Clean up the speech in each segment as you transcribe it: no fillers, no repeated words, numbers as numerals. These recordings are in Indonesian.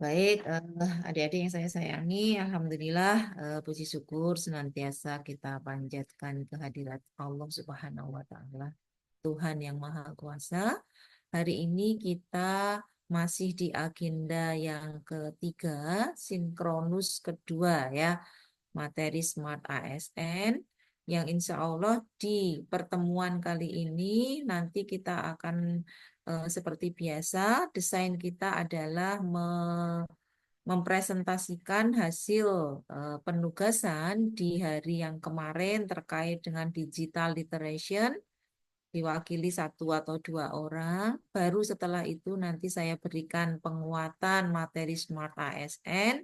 Baik, adik-adik yang saya sayangi, Alhamdulillah, puji syukur senantiasa kita panjatkan kehadirat Allah Subhanahu wa Ta'ala, Tuhan yang Maha Kuasa. Hari ini kita masih di agenda yang ketiga, sinkronus kedua ya, materi Smart ASN, yang insya Allah di pertemuan kali ini nanti kita akan seperti biasa, desain kita adalah mempresentasikan hasil penugasan di hari yang kemarin terkait dengan digital literation, diwakili satu atau dua orang. Baru setelah itu nanti saya berikan penguatan materi Smart ASN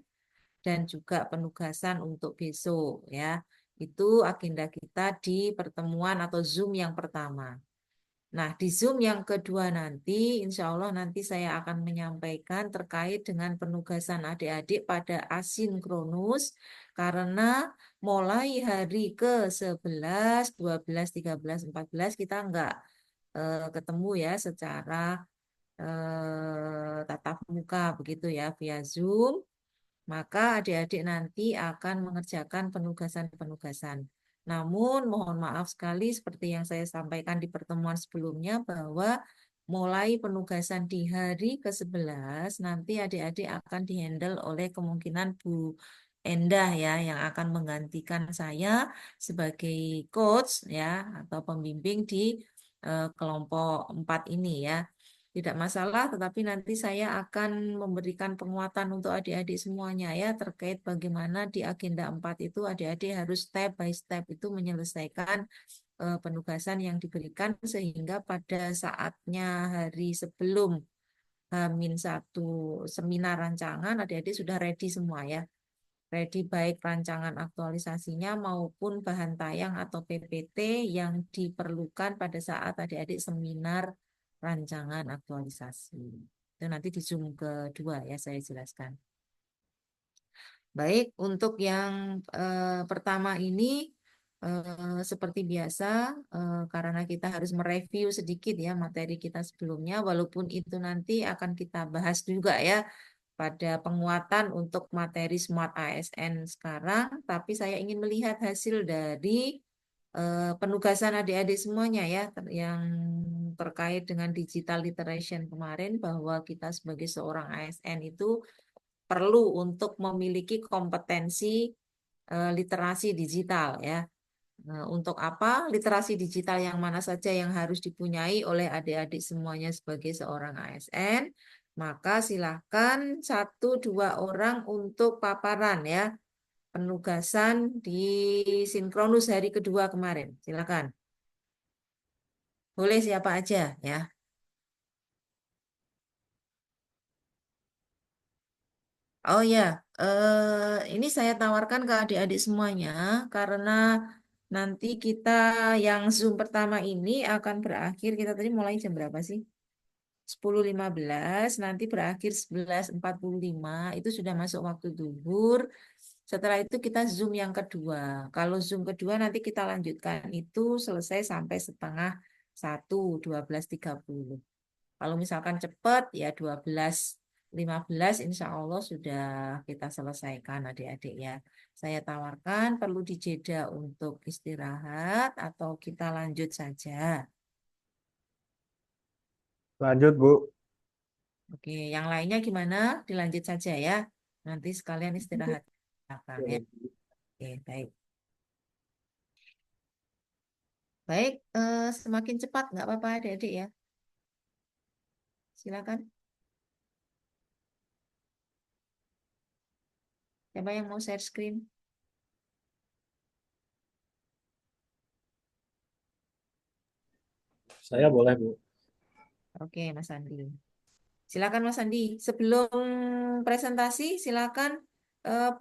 dan juga penugasan untuk besok ya. Itu agenda kita di pertemuan atau Zoom yang pertama. Nah, di Zoom yang kedua nanti, insya Allah nanti saya akan menyampaikan terkait dengan penugasan adik-adik pada asinkronus, karena mulai hari ke-11, 12, 13, 14 kita nggak ketemu ya secara tatap muka begitu ya via Zoom. Maka adik-adik nanti akan mengerjakan penugasan-penugasan. Namun mohon maaf sekali seperti yang saya sampaikan di pertemuan sebelumnya bahwa mulai penugasan di hari ke-11 nanti adik-adik akan dihandle oleh kemungkinan Bu Endah ya yang akan menggantikan saya sebagai coach ya atau pembimbing di kelompok 4 ini ya. Tidak masalah, tetapi nanti saya akan memberikan penguatan untuk adik-adik semuanya ya terkait bagaimana di agenda 4 itu adik-adik harus step by step itu menyelesaikan penugasan yang diberikan sehingga pada saatnya hari sebelum H-1 seminar rancangan adik-adik sudah ready semua ya. Ready baik rancangan aktualisasinya maupun bahan tayang atau PPT yang diperlukan pada saat adik-adik seminar rancangan aktualisasi. Itu nanti di Zoom kedua ya saya jelaskan. Baik, untuk yang pertama ini seperti biasa karena kita harus mereview sedikit ya materi kita sebelumnya, walaupun itu nanti akan kita bahas juga ya pada penguatan untuk materi Smart ASN sekarang, tapi saya ingin melihat hasil dari penugasan adik-adik semuanya ya yang terkait dengan digital literation kemarin bahwa kita sebagai seorang ASN itu perlu untuk memiliki kompetensi literasi digital ya. Nah, untuk apa? Literasi digital yang mana saja yang harus dipunyai oleh adik-adik semuanya sebagai seorang ASN? Maka silahkan satu dua orang untuk paparan ya penugasan di sinkronus hari kedua kemarin. Silakan. Boleh siapa aja ya. Oh ya, ini saya tawarkan ke adik-adik semuanya karena nanti kita yang Zoom pertama ini akan berakhir. Kita tadi mulai jam berapa sih? 10.15, nanti berakhir 11.45, itu sudah masuk waktu zuhur. Setelah itu kita Zoom yang kedua. Kalau Zoom kedua nanti kita lanjutkan itu selesai sampai setengah 1, 12.30. Kalau misalkan cepat ya 12.15 insya Allah sudah kita selesaikan adik-adik ya. Saya tawarkan perlu dijeda untuk istirahat atau kita lanjut saja. Lanjut, Bu. Oke, yang lainnya gimana? Dilanjut saja ya. Nanti sekalian istirahat. Silakan ya. Oke, baik. Baik, semakin cepat nggak apa-apa adik-adik ya. Silakan. Siapa yang mau share screen? Saya boleh, Bu. Oke, Mas Andi. Silakan Mas Andi. Sebelum presentasi, silakan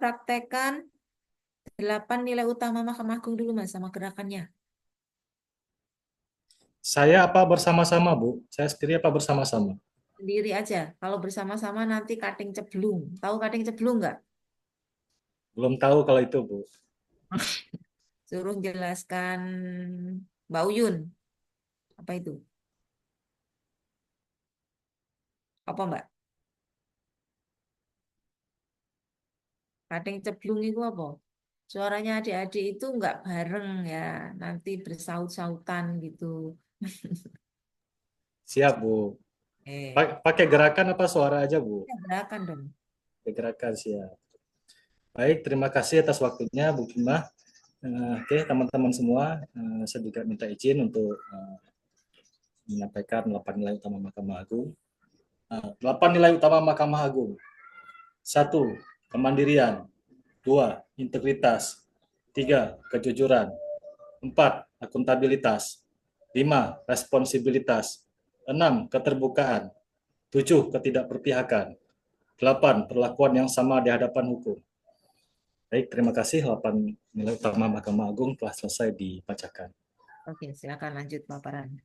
praktekkan 8 nilai utama Mahkamah Agung dulu Mas sama gerakannya. Saya apa bersama-sama, Bu? Saya sendiri apa bersama-sama? Sendiri aja. Kalau bersama-sama nanti kating ceblung. Tahu kating ceblung nggak? Belum tahu kalau itu, Bu. Suruh jelaskan Mbak Uyun. Apa itu? Apa Mbak? Kadang ceblung itu apa? Suaranya adik-adik itu nggak bareng ya, nanti bersaut-sautan gitu. Siap, Bu. Eh, Pakai gerakan apa suara aja, Bu? ya gerakan dong. Pakai gerakan, siap. Baik, terima kasih atas waktunya, Bu Kima. Oke, teman-teman semua, saya juga minta izin untuk menyampaikan 8 nilai utama Mahkamah Agung. 8 nilai utama Mahkamah Agung. Satu, kemandirian. Dua, integritas. Tiga, kejujuran. Empat, akuntabilitas. Lima, responsibilitas. Enam, keterbukaan. Tujuh, ketidakberpihakan. Delapan, perlakuan yang sama di hadapan hukum. Baik, terima kasih. 8 nilai utama Mahkamah Agung telah selesai dibacakan. Oke, silakan lanjut paparan.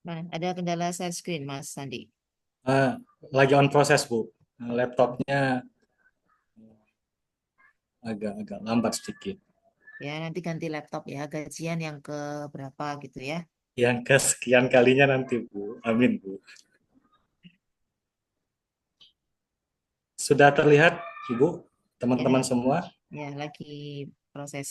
Nah, ada kendala share screen, Mas Sandi. Uh, Lagi on proses, Bu. Laptopnya agak lambat sedikit. Ya, nanti ganti laptop ya, gajian yang ke berapa gitu ya. Yang kesekian kalinya nanti, Bu. Amin, Bu. Sudah terlihat, Ibu, teman-teman Ya, semua? ya lagi proses.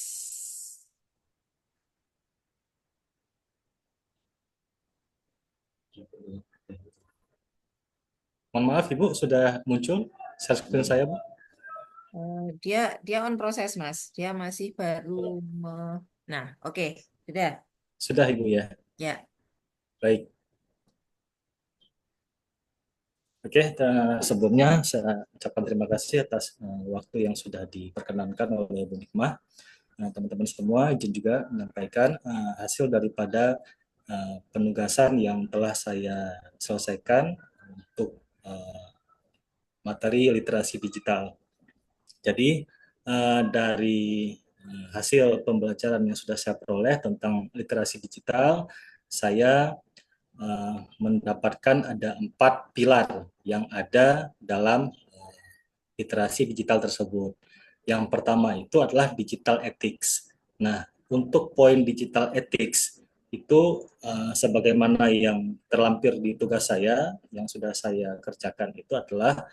Mohon maaf, Ibu, sudah muncul share screen saya, Bu? Dia dia on proses, Mas. Dia masih baru Nah, oke. Sudah. Sudah, Ibu, ya. Ya. Baik. Oke, sebelumnya saya ucapkan terima kasih atas waktu yang sudah diperkenankan oleh Bu Nikmah. Nah, teman-teman semua izin juga menyampaikan hasil daripada penugasan yang telah saya selesaikan untuk materi literasi digital. Jadi dari hasil pembelajaran yang sudah saya peroleh tentang literasi digital, saya mendapatkan ada 4 pilar yang ada dalam literasi digital tersebut. Yang pertama itu adalah digital ethics. Nah, untuk poin digital ethics itu sebagaimana yang terlampir di tugas saya yang sudah saya kerjakan itu adalah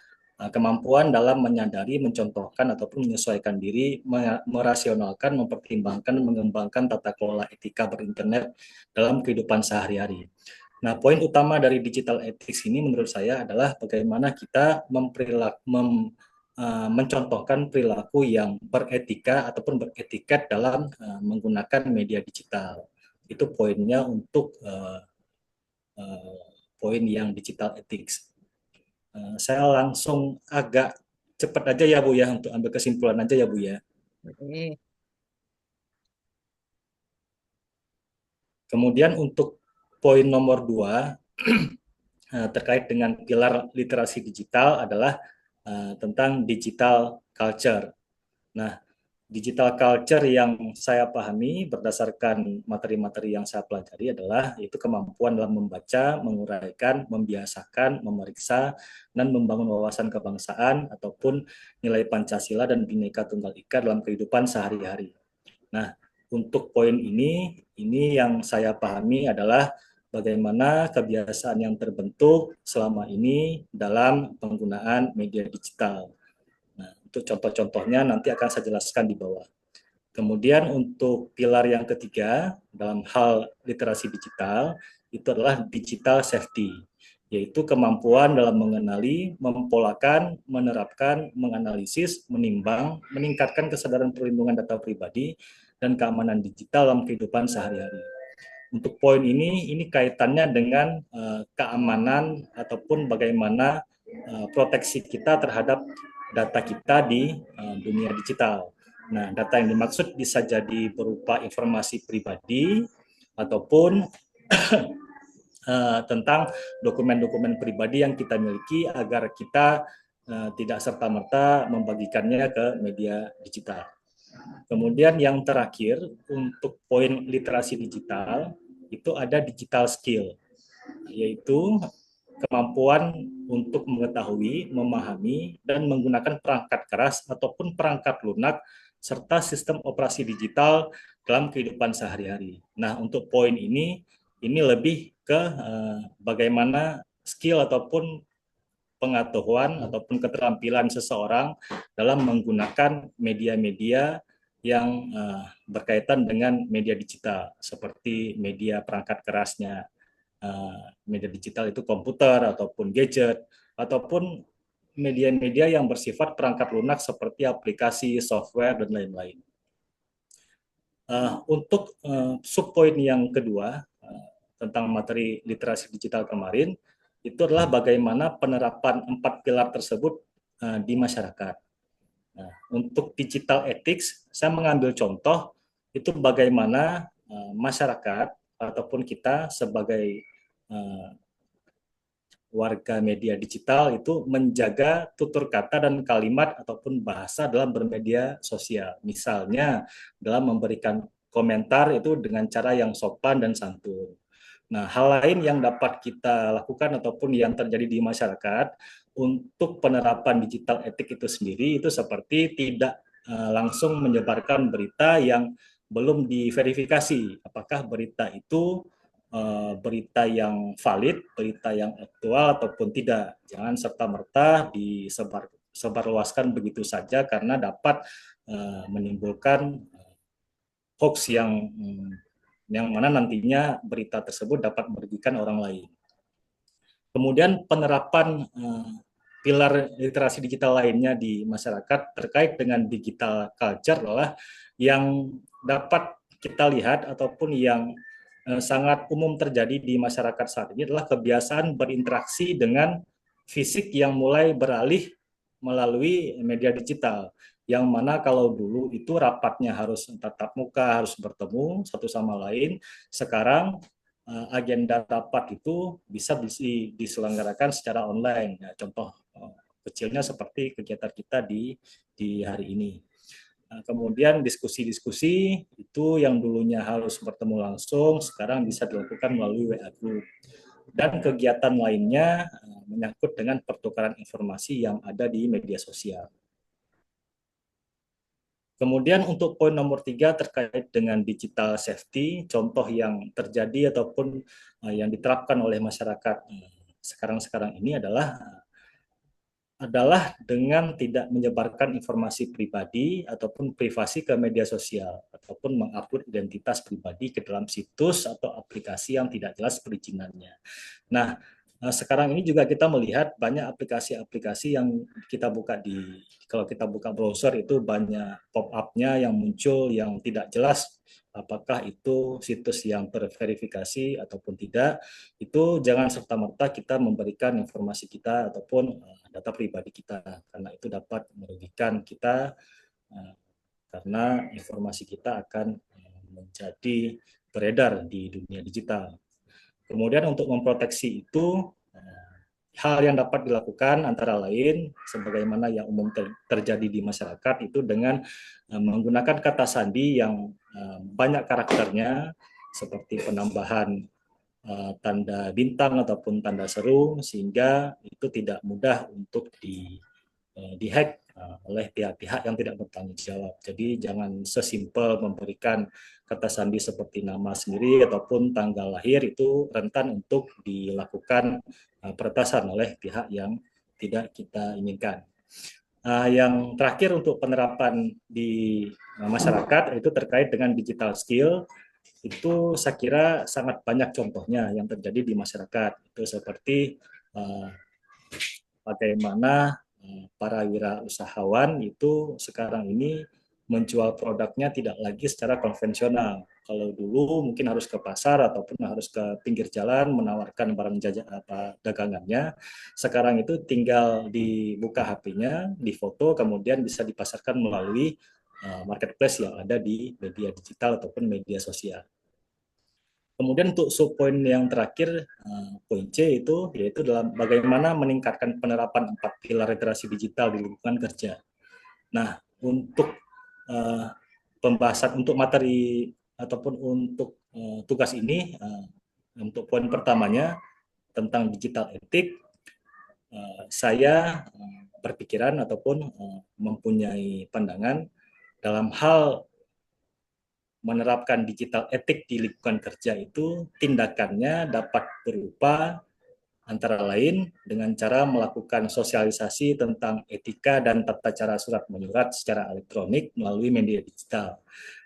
kemampuan dalam menyadari, mencontohkan ataupun menyesuaikan diri, merasionalkan, mempertimbangkan, mengembangkan tata kelola etika berinternet dalam kehidupan sehari-hari. Nah, poin utama dari digital ethics ini menurut saya adalah bagaimana kita mencontohkan perilaku yang beretika ataupun beretiket dalam menggunakan media digital. Itu poinnya untuk poin yang digital ethics. Saya langsung agak cepat aja ya Bu ya untuk ambil kesimpulan aja ya Bu ya. Oke. Kemudian untuk poin nomor 2 terkait dengan pilar literasi digital adalah tentang digital culture. Nah, digital culture yang saya pahami berdasarkan materi-materi yang saya pelajari adalah itu kemampuan dalam membaca, menguraikan, membiasakan, memeriksa, dan membangun wawasan kebangsaan ataupun nilai Pancasila dan Bhinneka Tunggal Ika dalam kehidupan sehari-hari. Nah, untuk poin ini yang saya pahami adalah bagaimana kebiasaan yang terbentuk selama ini dalam penggunaan media digital. Nah, untuk contoh-contohnya nanti akan saya jelaskan di bawah. Kemudian untuk pilar yang ketiga dalam hal literasi digital itu adalah digital safety, yaitu kemampuan dalam mengenali, mempolakan, menerapkan, menganalisis, menimbang, meningkatkan kesadaran perlindungan data pribadi dan keamanan digital dalam kehidupan sehari-hari. Untuk poin ini kaitannya dengan keamanan ataupun bagaimana proteksi kita terhadap data kita di dunia digital. Nah, data yang dimaksud bisa jadi berupa informasi pribadi ataupun tentang dokumen-dokumen pribadi yang kita miliki agar kita tidak serta-merta membagikannya ke media digital. Kemudian yang terakhir untuk poin literasi digital itu ada digital skill, yaitu kemampuan untuk mengetahui, memahami, dan menggunakan perangkat keras ataupun perangkat lunak serta sistem operasi digital dalam kehidupan sehari-hari. Nah, untuk poin ini lebih ke bagaimana skill ataupun pengetahuan ataupun keterampilan seseorang dalam menggunakan media-media yang berkaitan dengan media digital seperti media perangkat kerasnya, media digital itu komputer ataupun gadget ataupun media-media yang bersifat perangkat lunak seperti aplikasi, software dan lain-lain. Untuk subpoin yang kedua tentang materi literasi digital kemarin itu adalah bagaimana penerapan 4 pilar tersebut di masyarakat. Nah, untuk digital ethics, saya mengambil contoh itu bagaimana masyarakat ataupun kita sebagai warga media digital itu menjaga tutur kata dan kalimat ataupun bahasa dalam bermedia sosial. Misalnya dalam memberikan komentar itu dengan cara yang sopan dan santun. Nah, hal lain yang dapat kita lakukan ataupun yang terjadi di masyarakat untuk penerapan digital etik itu sendiri itu seperti tidak langsung menyebarkan berita yang belum diverifikasi apakah berita itu berita yang valid, berita yang aktual ataupun tidak. Jangan serta-merta disebarluaskan begitu saja karena dapat menimbulkan hoax yang mana nantinya berita tersebut dapat merugikan orang lain. Kemudian penerapan pilar literasi digital lainnya di masyarakat terkait dengan digital culture adalah yang dapat kita lihat ataupun yang sangat umum terjadi di masyarakat saat ini adalah kebiasaan berinteraksi dengan fisik yang mulai beralih melalui media digital. Yang mana kalau dulu itu rapatnya harus tatap muka, harus bertemu satu sama lain. Sekarang agenda rapat itu bisa diselenggarakan secara online. Ya, contoh kecilnya seperti kegiatan kita di hari ini. Kemudian diskusi-diskusi itu yang dulunya harus bertemu langsung, sekarang bisa dilakukan melalui WA Group. Dan kegiatan lainnya menyangkut dengan pertukaran informasi yang ada di media sosial. Kemudian untuk poin nomor 3 terkait dengan digital safety, contoh yang terjadi ataupun yang diterapkan oleh masyarakat sekarang ini adalah dengan tidak menyebarkan informasi pribadi ataupun privasi ke media sosial ataupun mengupload identitas pribadi ke dalam situs atau aplikasi yang tidak jelas perizinannya. Nah, sekarang ini juga kita melihat banyak aplikasi-aplikasi yang kita buka kalau kita buka browser itu banyak pop-up-nya yang muncul yang tidak jelas apakah itu situs yang terverifikasi ataupun tidak. Itu jangan serta-merta kita memberikan informasi kita ataupun data pribadi kita karena itu dapat merugikan kita karena informasi kita akan menjadi beredar di dunia digital. Kemudian untuk memproteksi itu, hal yang dapat dilakukan antara lain sebagaimana yang umum terjadi di masyarakat itu dengan menggunakan kata sandi yang banyak karakternya seperti penambahan tanda bintang ataupun tanda seru sehingga itu tidak mudah untuk dihack oleh pihak-pihak yang tidak bertanggung jawab. Jadi jangan sesimpel memberikan kata sandi seperti nama sendiri ataupun tanggal lahir, itu rentan untuk dilakukan peretasan oleh pihak yang tidak kita inginkan. Yang terakhir untuk penerapan di masyarakat itu terkait dengan digital skill, itu saya kira sangat banyak contohnya yang terjadi di masyarakat. Itu seperti bagaimana para wirausahawan itu sekarang ini menjual produknya tidak lagi secara konvensional. Kalau dulu mungkin harus ke pasar ataupun harus ke pinggir jalan menawarkan barang dagangannya. Sekarang itu tinggal dibuka HP-nya, difoto, kemudian bisa dipasarkan melalui marketplace yang ada di media digital ataupun media sosial. Kemudian untuk subpoin yang terakhir, poin C itu yaitu dalam bagaimana meningkatkan penerapan 4 pilar literasi digital di lingkungan kerja. Nah, untuk pembahasan untuk materi ataupun untuk tugas ini, untuk poin pertamanya tentang digital etik, saya berpikiran ataupun mempunyai pandangan dalam hal menerapkan digital etik di lingkungan kerja itu tindakannya dapat berupa antara lain dengan cara melakukan sosialisasi tentang etika dan tata cara surat menyurat secara elektronik melalui media digital.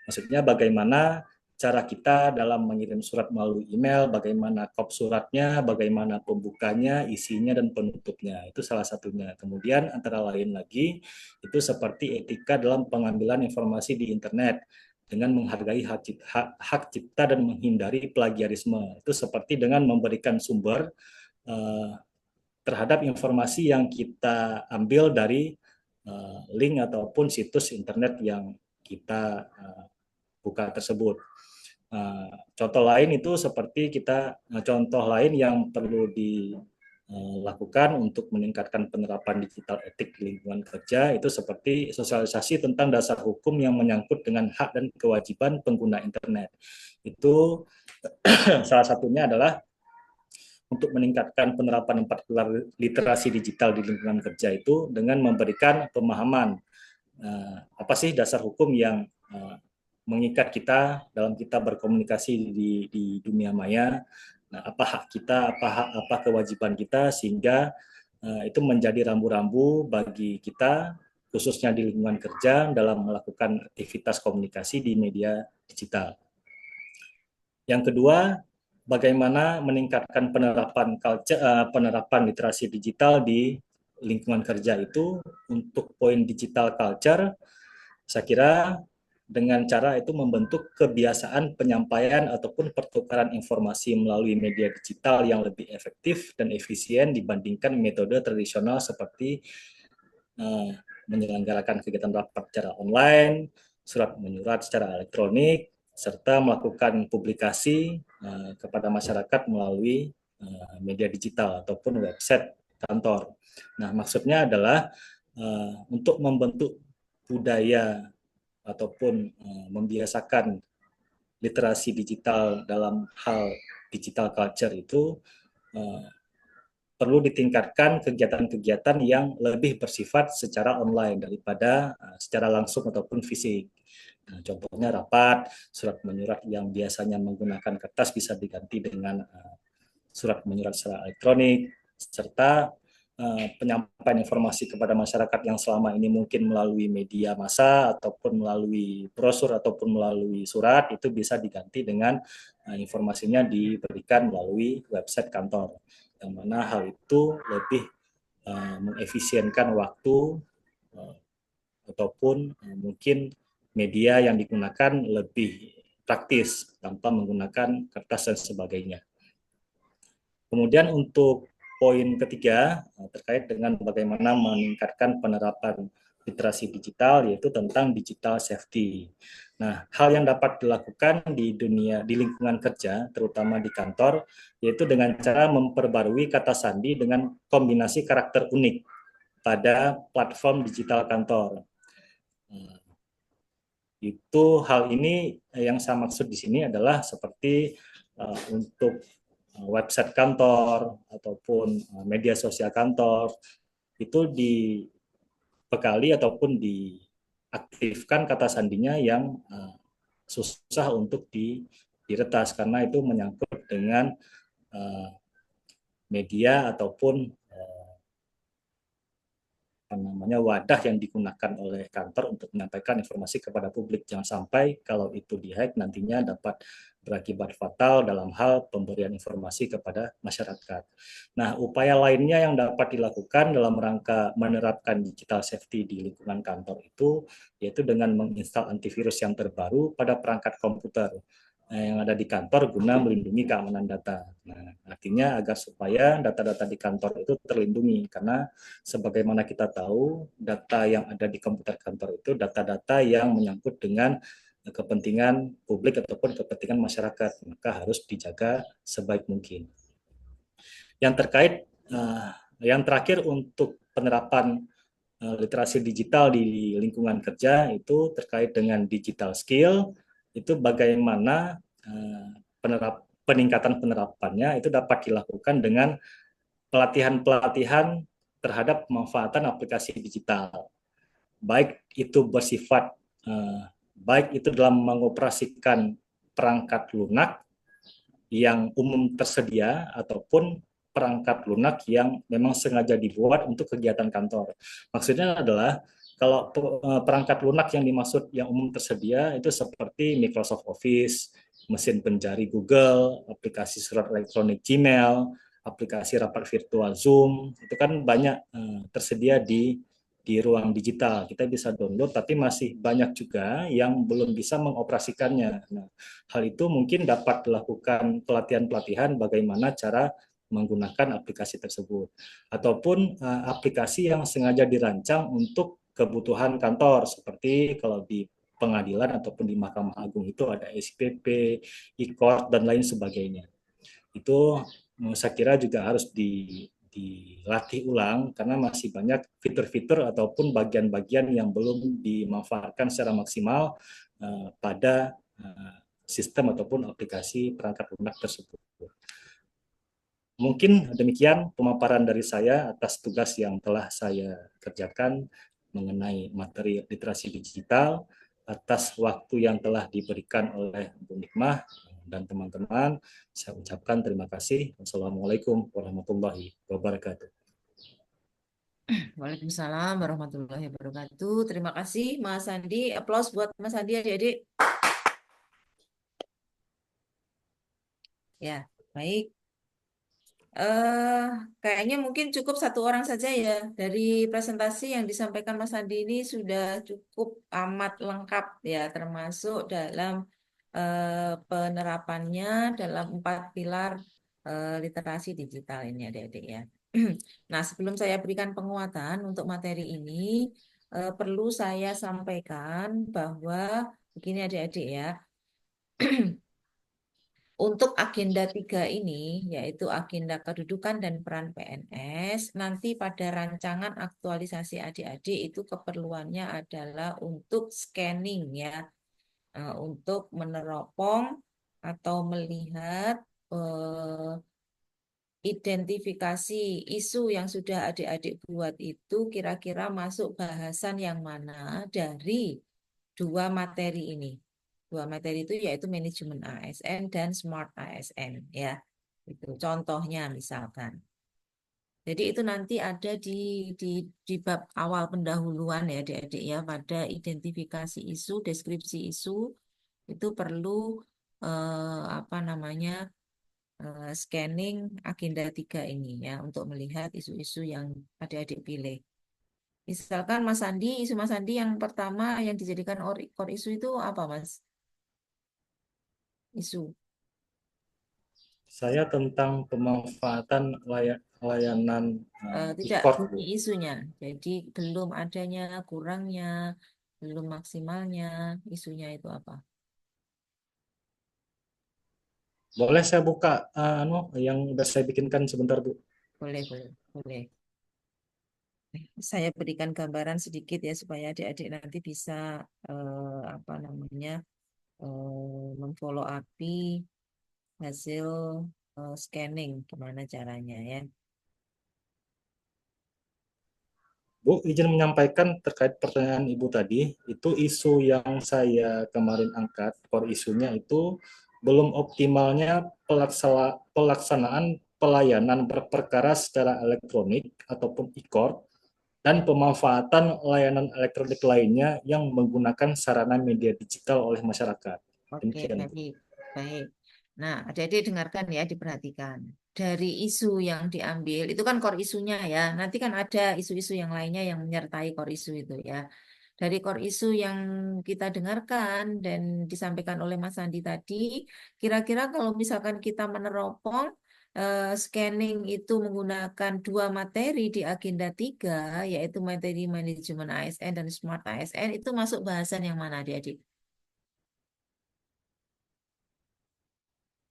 Maksudnya bagaimana cara kita dalam mengirim surat melalui email, bagaimana kop suratnya, bagaimana pembukanya, isinya, dan penutupnya. Itu salah satunya. Kemudian antara lain lagi, itu seperti etika dalam pengambilan informasi di internet dengan menghargai hak cipta dan menghindari plagiarisme. Itu seperti dengan memberikan sumber terhadap informasi yang kita ambil dari link ataupun situs internet yang kita buka tersebut. Contoh lain itu seperti contoh lain yang perlu dilakukan untuk meningkatkan penerapan digital etik di lingkungan kerja itu seperti sosialisasi tentang dasar hukum yang menyangkut dengan hak dan kewajiban pengguna internet. Itu salah satunya adalah untuk meningkatkan penerapan 4 pilar literasi digital di lingkungan kerja itu dengan memberikan pemahaman apa sih dasar hukum yang mengikat kita dalam kita berkomunikasi di dunia maya. Nah, apa hak kita, apa kewajiban kita, sehingga itu menjadi rambu-rambu bagi kita khususnya di lingkungan kerja dalam melakukan aktivitas komunikasi di media digital. Yang kedua, bagaimana meningkatkan penerapan literasi digital di lingkungan kerja itu. Untuk poin digital culture, saya kira dengan cara itu membentuk kebiasaan penyampaian ataupun pertukaran informasi melalui media digital yang lebih efektif dan efisien dibandingkan metode tradisional seperti menyelenggarakan kegiatan rapat secara online, surat menyurat secara elektronik, serta melakukan publikasi kepada masyarakat melalui media digital ataupun website kantor. Nah, maksudnya adalah untuk membentuk budaya ataupun membiasakan literasi digital dalam hal digital culture itu perlu ditingkatkan kegiatan-kegiatan yang lebih bersifat secara online daripada secara langsung ataupun fisik. Nah, contohnya rapat, surat menyurat yang biasanya menggunakan kertas bisa diganti dengan surat menyurat secara elektronik, serta penyampaian informasi kepada masyarakat yang selama ini mungkin melalui media massa ataupun melalui brosur ataupun melalui surat, itu bisa diganti dengan informasinya diberikan melalui website kantor, yang mana hal itu lebih mengefisienkan waktu ataupun mungkin media yang digunakan lebih praktis tanpa menggunakan kertas dan sebagainya. Kemudian untuk poin ketiga terkait dengan bagaimana meningkatkan penerapan literasi digital, yaitu tentang digital safety. Nah, hal yang dapat dilakukan di lingkungan kerja, terutama di kantor, yaitu dengan cara memperbarui kata sandi dengan kombinasi karakter unik pada platform digital kantor. Itu hal ini yang saya maksud di sini adalah seperti untuk website kantor ataupun media sosial kantor itu dibekali ataupun diaktifkan kata sandinya yang susah untuk diretas karena itu menyangkut dengan media ataupun wadah yang digunakan oleh kantor untuk menyampaikan informasi kepada publik. Jangan sampai kalau itu dihack nantinya dapat berakibat fatal dalam hal pemberian informasi kepada masyarakat. Nah, upaya lainnya yang dapat dilakukan dalam rangka menerapkan digital safety di lingkungan kantor itu yaitu dengan menginstal antivirus yang terbaru pada perangkat komputer yang ada di kantor guna melindungi keamanan data. Nah, artinya agar supaya data-data di kantor itu terlindungi karena sebagaimana kita tahu data yang ada di komputer kantor itu data-data yang menyangkut dengan kepentingan publik ataupun kepentingan masyarakat, maka harus dijaga sebaik mungkin. Yang terkait yang terakhir untuk penerapan literasi digital di lingkungan kerja itu terkait dengan digital skill, itu bagaimana peningkatan penerapannya itu dapat dilakukan dengan pelatihan-pelatihan terhadap pemanfaatan aplikasi digital. Baik itu bersifat baik itu dalam mengoperasikan perangkat lunak yang umum tersedia ataupun perangkat lunak yang memang sengaja dibuat untuk kegiatan kantor. Maksudnya adalah kalau perangkat lunak yang dimaksud yang umum tersedia itu seperti Microsoft Office, mesin pencari Google, aplikasi surat elektronik Gmail, aplikasi rapat virtual Zoom, itu kan banyak tersedia di ruang digital. Kita bisa download, tapi masih banyak juga yang belum bisa mengoperasikannya. Nah, hal itu mungkin dapat dilakukan pelatihan-pelatihan bagaimana cara menggunakan aplikasi tersebut. Ataupun aplikasi yang sengaja dirancang untuk kebutuhan kantor, seperti kalau di pengadilan ataupun di Mahkamah Agung itu ada SPP, e-court, dan lain sebagainya. Itu saya kira juga harus dilatih ulang karena masih banyak fitur-fitur ataupun bagian-bagian yang belum dimanfaatkan secara maksimal pada sistem ataupun aplikasi perangkat lunak tersebut. Mungkin demikian pemaparan dari saya atas tugas yang telah saya kerjakan mengenai materi literasi digital, atas waktu yang telah diberikan oleh Bu Nikmah dan teman-teman. Saya ucapkan terima kasih. Wassalamualaikum warahmatullahi wabarakatuh. Waalaikumsalam warahmatullahi wabarakatuh. Terima kasih Mas Andi. Aplaus buat Mas Andi adik-adik. Ya, baik. eh Kayaknya mungkin cukup satu orang saja ya. Dari presentasi yang disampaikan Mas Andi ini sudah cukup amat lengkap ya, termasuk dalam penerapannya dalam 4 pilar literasi digital ini adik-adik ya. Nah, sebelum saya berikan penguatan untuk materi ini, perlu saya sampaikan bahwa begini adik-adik ya. Untuk agenda 3 ini, yaitu agenda kedudukan dan peran PNS, nanti pada rancangan aktualisasi adik-adik itu keperluannya adalah untuk scanning ya, untuk meneropong atau melihat identifikasi isu yang sudah adik-adik buat itu kira-kira masuk bahasan yang mana dari 2 materi ini. 2 materi itu yaitu manajemen ASN dan smart ASN ya. Itu contohnya misalkan. Jadi itu nanti ada di di bab awal pendahuluan ya adik-adik ya, pada identifikasi isu, deskripsi isu itu perlu apa namanya, scanning agenda 3 ini ya untuk melihat isu-isu yang adik-adik pilih. Misalkan Mas Andi, isu Mas Andi yang pertama yang dijadikan core isu itu apa Mas? Isu. Saya tentang pemanfaatan layanan Tidak e-court, Bu. bunyi isunya. Jadi belum adanya, kurangnya, belum maksimalnya isunya itu apa? Boleh saya buka yang udah saya bikinkan sebentar, Bu? Boleh, boleh, boleh. Saya berikan gambaran sedikit ya supaya adik-adik nanti bisa apa namanya, memfollow up hasil scanning gimana caranya ya. Bu, izin menyampaikan terkait pertanyaan Ibu tadi, itu isu yang saya kemarin angkat, core isunya itu belum optimalnya pelaksanaan pelayanan berperkara secara elektronik ataupun e-court dan pemanfaatan layanan elektronik lainnya yang menggunakan sarana media digital oleh masyarakat. Oke, Demikian, Bu. baik. Baik. Nah, adik-adik dengarkan ya, diperhatikan. Dari isu yang diambil, itu kan core isunya ya. Nanti kan ada isu-isu yang lainnya yang menyertai core isu itu ya. Dari core isu yang kita dengarkan dan disampaikan oleh Mas Andi tadi, kira-kira kalau misalkan kita meneropong scanning itu menggunakan dua materi di agenda 3, yaitu materi manajemen ASN dan smart ASN, itu masuk bahasan yang mana adik-adik?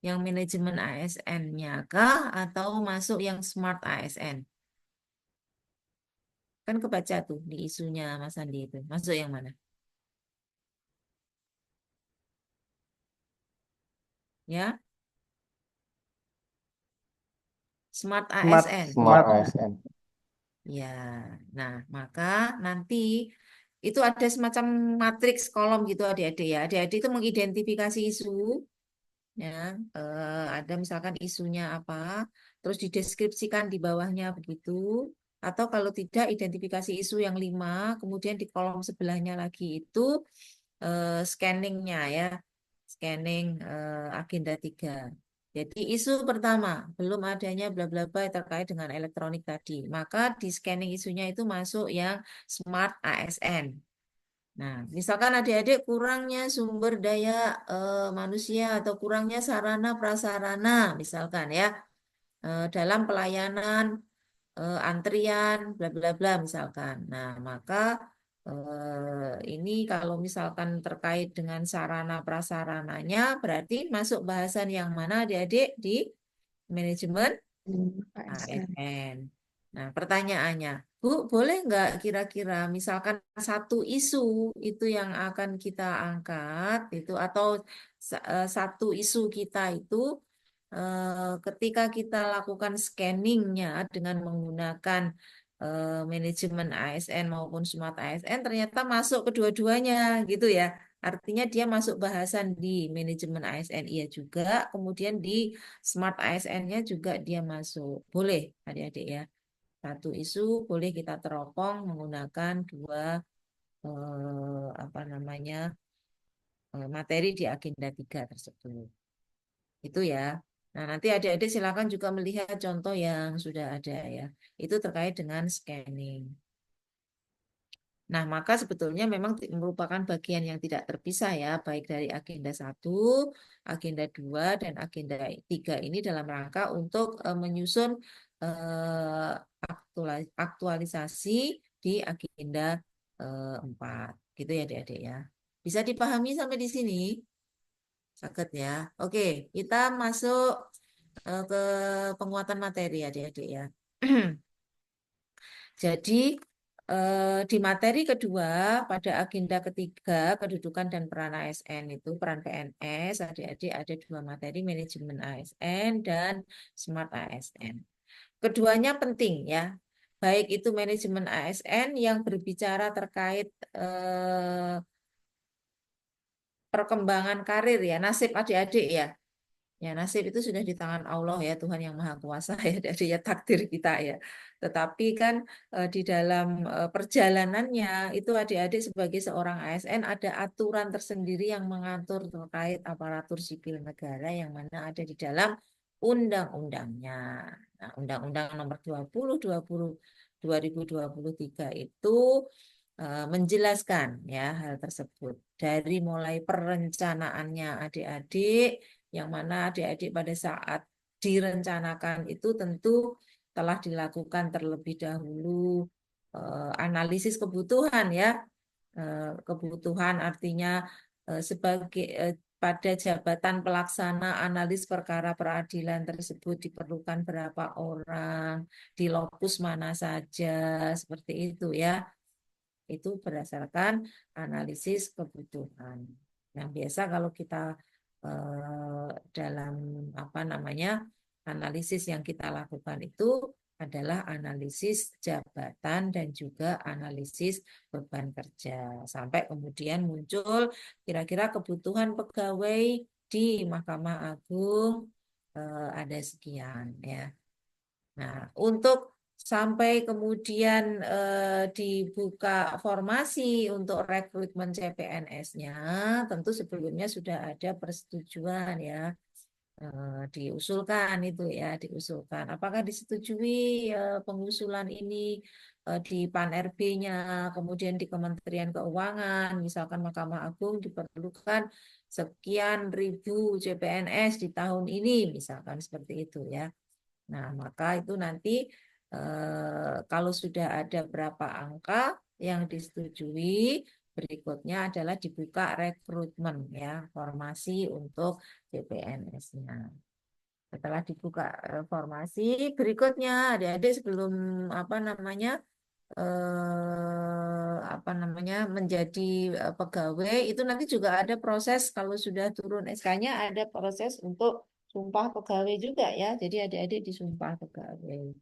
Yang manajemen ASN-nya kah atau masuk yang smart ASN? Kan kebaca tuh di isunya Mas Andi itu. Masuk yang mana? Ya, smart Smart ASN. Smart ASN. Ya, nah maka nanti itu ada semacam matriks kolom gitu adik-adik ya. Adik-adik itu mengidentifikasi isu, ya. Ada misalkan isunya apa, terus dideskripsikan di bawahnya begitu. Atau kalau tidak, identifikasi isu yang 5, kemudian di kolom sebelahnya lagi itu scanningnya ya, scanning agenda 3. Jadi isu pertama, belum adanya bla bla bla terkait dengan elektronik tadi. Maka di scanning isunya itu masuk yang smart ASN. Nah, misalkan adik-adik kurangnya sumber daya manusia atau kurangnya sarana prasarana, misalkan ya, dalam pelayanan antrian, bla bla bla misalkan. Nah, maka ini kalau misalkan terkait dengan sarana prasarananya, berarti masuk bahasan yang mana adik-adik di manajemen ASN. ASN. Nah, pertanyaannya, Bu, boleh nggak kira-kira misalkan satu isu itu yang akan kita angkat itu atau satu isu kita itu ketika kita lakukan scanningnya dengan menggunakan manajemen ASN maupun smart ASN ternyata masuk kedua-duanya gitu ya. Artinya dia masuk bahasan di manajemen ASN iya juga, kemudian di smart ASN-nya juga dia masuk. Boleh adik-adik ya. Satu isu boleh kita teropong menggunakan dua apa namanya materi di agenda 3 tersebut. Itu ya. Nah, nanti adik-adik silakan juga melihat contoh yang sudah ada ya. Itu terkait dengan scanning. Nah, maka sebetulnya memang merupakan bagian yang tidak terpisah ya, baik dari agenda 1, agenda 2, dan agenda 3 ini dalam rangka untuk menyusun eh, aktualisasi di agenda 4. Gitu ya adik-adik ya. Bisa dipahami sampai di sini? Sakit ya. Oke, kita masuk ke penguatan materi adik-adik ya. Jadi di materi kedua pada agenda ketiga kedudukan dan peran ASN itu peran PNS adik-adik ada dua materi manajemen ASN dan smart ASN. Keduanya penting ya. Baik itu manajemen ASN yang berbicara terkait perkembangan karir ya, nasib adik-adik ya. Ya, nasib itu sudah di tangan Allah ya, Tuhan yang Maha Kuasa ya, dari ya takdir kita ya. Tetapi kan di dalam perjalanannya itu adik-adik sebagai seorang ASN ada aturan tersendiri yang mengatur terkait aparatur sipil negara yang mana ada di dalam undang-undangnya. Nah, Undang-Undang Nomor 20 20 2023 itu menjelaskan ya hal tersebut dari mulai perencanaannya adik-adik yang mana adik-adik pada saat direncanakan itu tentu telah dilakukan terlebih dahulu analisis kebutuhan ya. Kebutuhan artinya sebagai pada jabatan pelaksana analis perkara peradilan tersebut diperlukan berapa orang, di lokus mana saja, seperti itu ya. Itu berdasarkan analisis kebutuhan. Yang biasa kalau kita dalam apa namanya analisis yang kita lakukan itu adalah analisis jabatan dan juga analisis beban kerja. Sampai kemudian muncul kira-kira kebutuhan pegawai di Mahkamah Agung ada sekian ya. Nah, untuk sampai kemudian dibuka formasi untuk rekrutmen CPNS-nya, tentu sebelumnya sudah ada persetujuan ya. Diusulkan itu ya, diusulkan. Apakah disetujui pengusulan ini di Pan-RB-nya, kemudian di Kementerian Keuangan, misalkan Mahkamah Agung diperlukan sekian ribu CPNS di tahun ini, misalkan seperti itu ya. Nah, maka itu nanti kalau sudah ada berapa angka yang disetujui, berikutnya adalah dibuka rekrutmen ya, formasi untuk CPNS-nya. Setelah dibuka formasi, berikutnya adik-adik sebelum apa namanya menjadi pegawai itu nanti juga ada proses kalau sudah turun SK-nya ada proses untuk sumpah pegawai juga ya. Jadi adik-adik disumpah pegawai.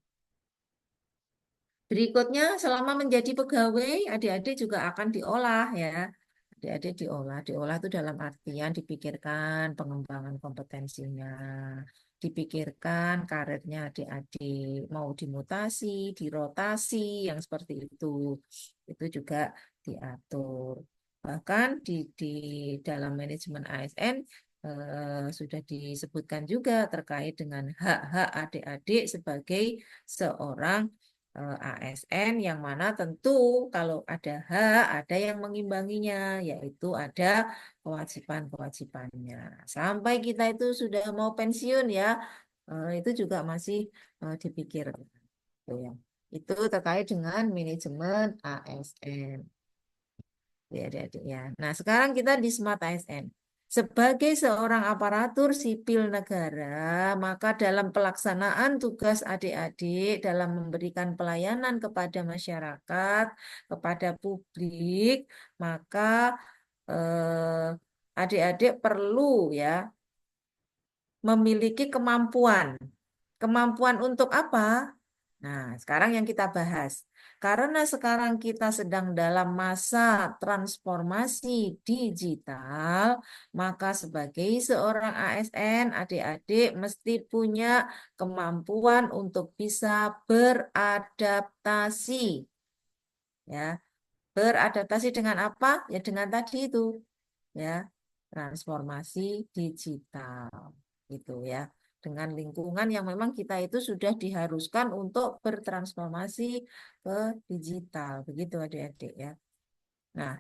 Berikutnya, selama menjadi pegawai, adik-adik juga akan diolah ya. Adik-adik diolah. Diolah itu dalam artian dipikirkan pengembangan kompetensinya, dipikirkan karirnya adik-adik, mau dimutasi, dirotasi, yang seperti itu. Itu juga diatur. Bahkan di dalam manajemen ASN sudah disebutkan juga terkait dengan hak-hak adik-adik sebagai seorang ASN yang mana tentu kalau ada hak, ada yang mengimbanginya, yaitu ada kewajiban-kewajibannya. Sampai kita itu sudah mau pensiun ya, itu juga masih dipikir. Gitu ya. Itu terkait dengan manajemen ASN. Ya, adik-adik ya. Nah, sekarang kita di Smart ASN. Sebagai seorang aparatur sipil negara, maka dalam pelaksanaan tugas adik-adik dalam memberikan pelayanan kepada masyarakat, kepada publik, maka adik-adik perlu ya memiliki kemampuan. Kemampuan untuk apa? Nah, sekarang yang kita bahas. Karena sekarang kita sedang dalam masa transformasi digital, maka sebagai seorang ASN, adik-adik mesti punya kemampuan untuk bisa beradaptasi. Ya, beradaptasi dengan apa? Ya dengan tadi itu, ya, transformasi digital. Gitu ya. Dengan lingkungan yang memang kita itu sudah diharuskan untuk bertransformasi ke digital. Begitu adik-adik ya. Nah,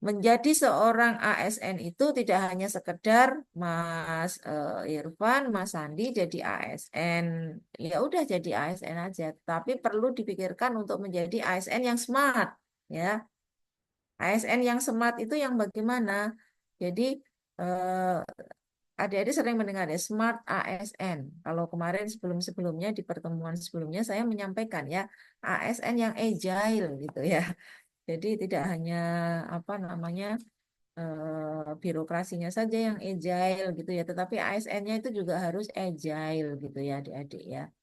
menjadi seorang ASN itu tidak hanya sekedar Mas Irfan, Mas Sandi jadi ASN. Ya udah jadi ASN aja, tapi perlu dipikirkan untuk menjadi ASN yang smart, ya. ASN yang smart itu yang bagaimana? Jadi eh, adik-adik sering mendengar ya Smart ASN. Kalau kemarin sebelum-sebelumnya di pertemuan sebelumnya saya menyampaikan ya ASN yang agile gitu ya. Jadi tidak hanya apa namanya birokrasinya saja yang agile gitu ya, tetapi ASN-nya itu juga harus agile gitu ya adik-adik ya.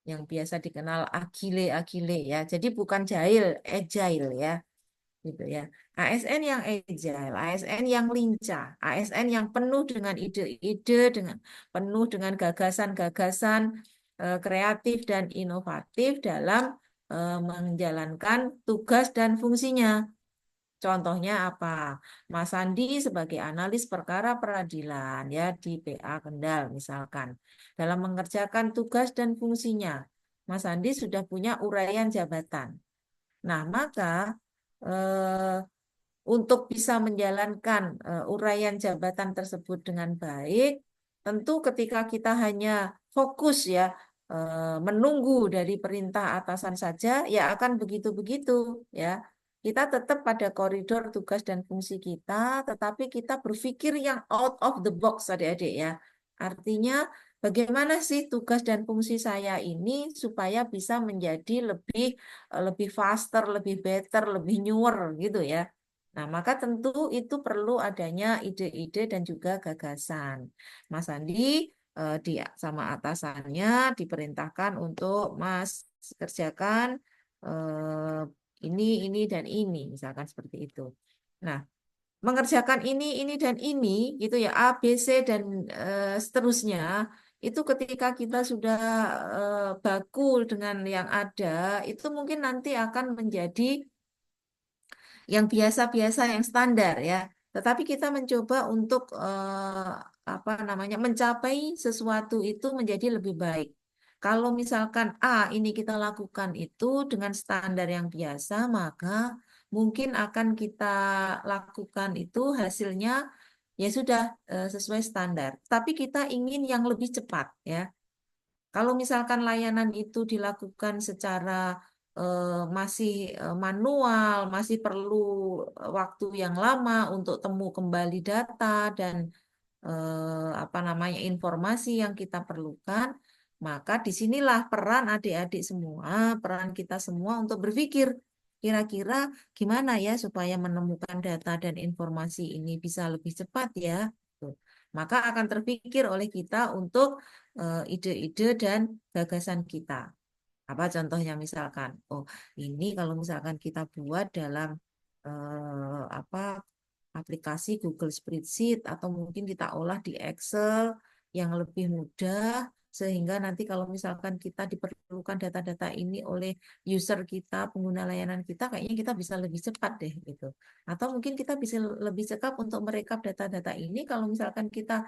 Yang biasa dikenal agile-agile ya. Jadi bukan jahil, agile ya gitu ya. ASN yang agile, ASN yang lincah, ASN yang penuh dengan ide-ide, dengan penuh dengan gagasan-gagasan kreatif dan inovatif dalam menjalankan tugas dan fungsinya. Contohnya apa? Mas Sandi sebagai analis perkara peradilan ya di PA Kendal misalkan. Dalam mengerjakan tugas dan fungsinya, Mas Sandi sudah punya uraian jabatan. Nah, maka eh, untuk bisa menjalankan uraian jabatan tersebut dengan baik, tentu ketika kita hanya fokus ya menunggu dari perintah atasan saja, ya akan begitu-begitu ya. Kita tetap pada koridor tugas dan fungsi kita, tetapi kita berpikir yang out of the box adik-adik ya. Artinya bagaimana sih tugas dan fungsi saya ini supaya bisa menjadi lebih faster, lebih better, lebih newer gitu ya. Nah, maka tentu itu perlu adanya ide-ide dan juga gagasan. Mas Andi sama atasannya diperintahkan untuk Mas kerjakan eh, ini dan ini, misalkan seperti itu. Nah, mengerjakan ini dan ini gitu ya, A, B, C dan seterusnya itu ketika kita sudah baku dengan yang ada itu mungkin nanti akan menjadi yang biasa-biasa yang standar ya. Tetapi kita mencoba untuk apa namanya mencapai sesuatu itu menjadi lebih baik. Kalau misalkan A ini kita lakukan itu dengan standar yang biasa, maka mungkin akan kita lakukan itu hasilnya ya sudah sesuai standar. Tapi kita ingin yang lebih cepat ya. Kalau misalkan layanan itu dilakukan secara masih manual, masih perlu waktu yang lama untuk temu kembali data dan apa namanya informasi yang kita perlukan, maka disinilah peran adik-adik semua, peran kita semua untuk berpikir kira-kira gimana ya supaya menemukan data dan informasi ini bisa lebih cepat ya. Tuh. Maka akan terpikir oleh kita untuk ide-ide dan gagasan kita. Apa contohnya misalkan, oh ini kalau misalkan kita buat dalam apa aplikasi Google Spreadsheet atau mungkin kita olah di Excel yang lebih mudah sehingga nanti kalau misalkan kita diperlukan data-data ini oleh user kita, pengguna layanan kita, kayaknya kita bisa lebih cepat deh gitu. Atau mungkin kita bisa lebih cepat untuk merekap data-data ini kalau misalkan kita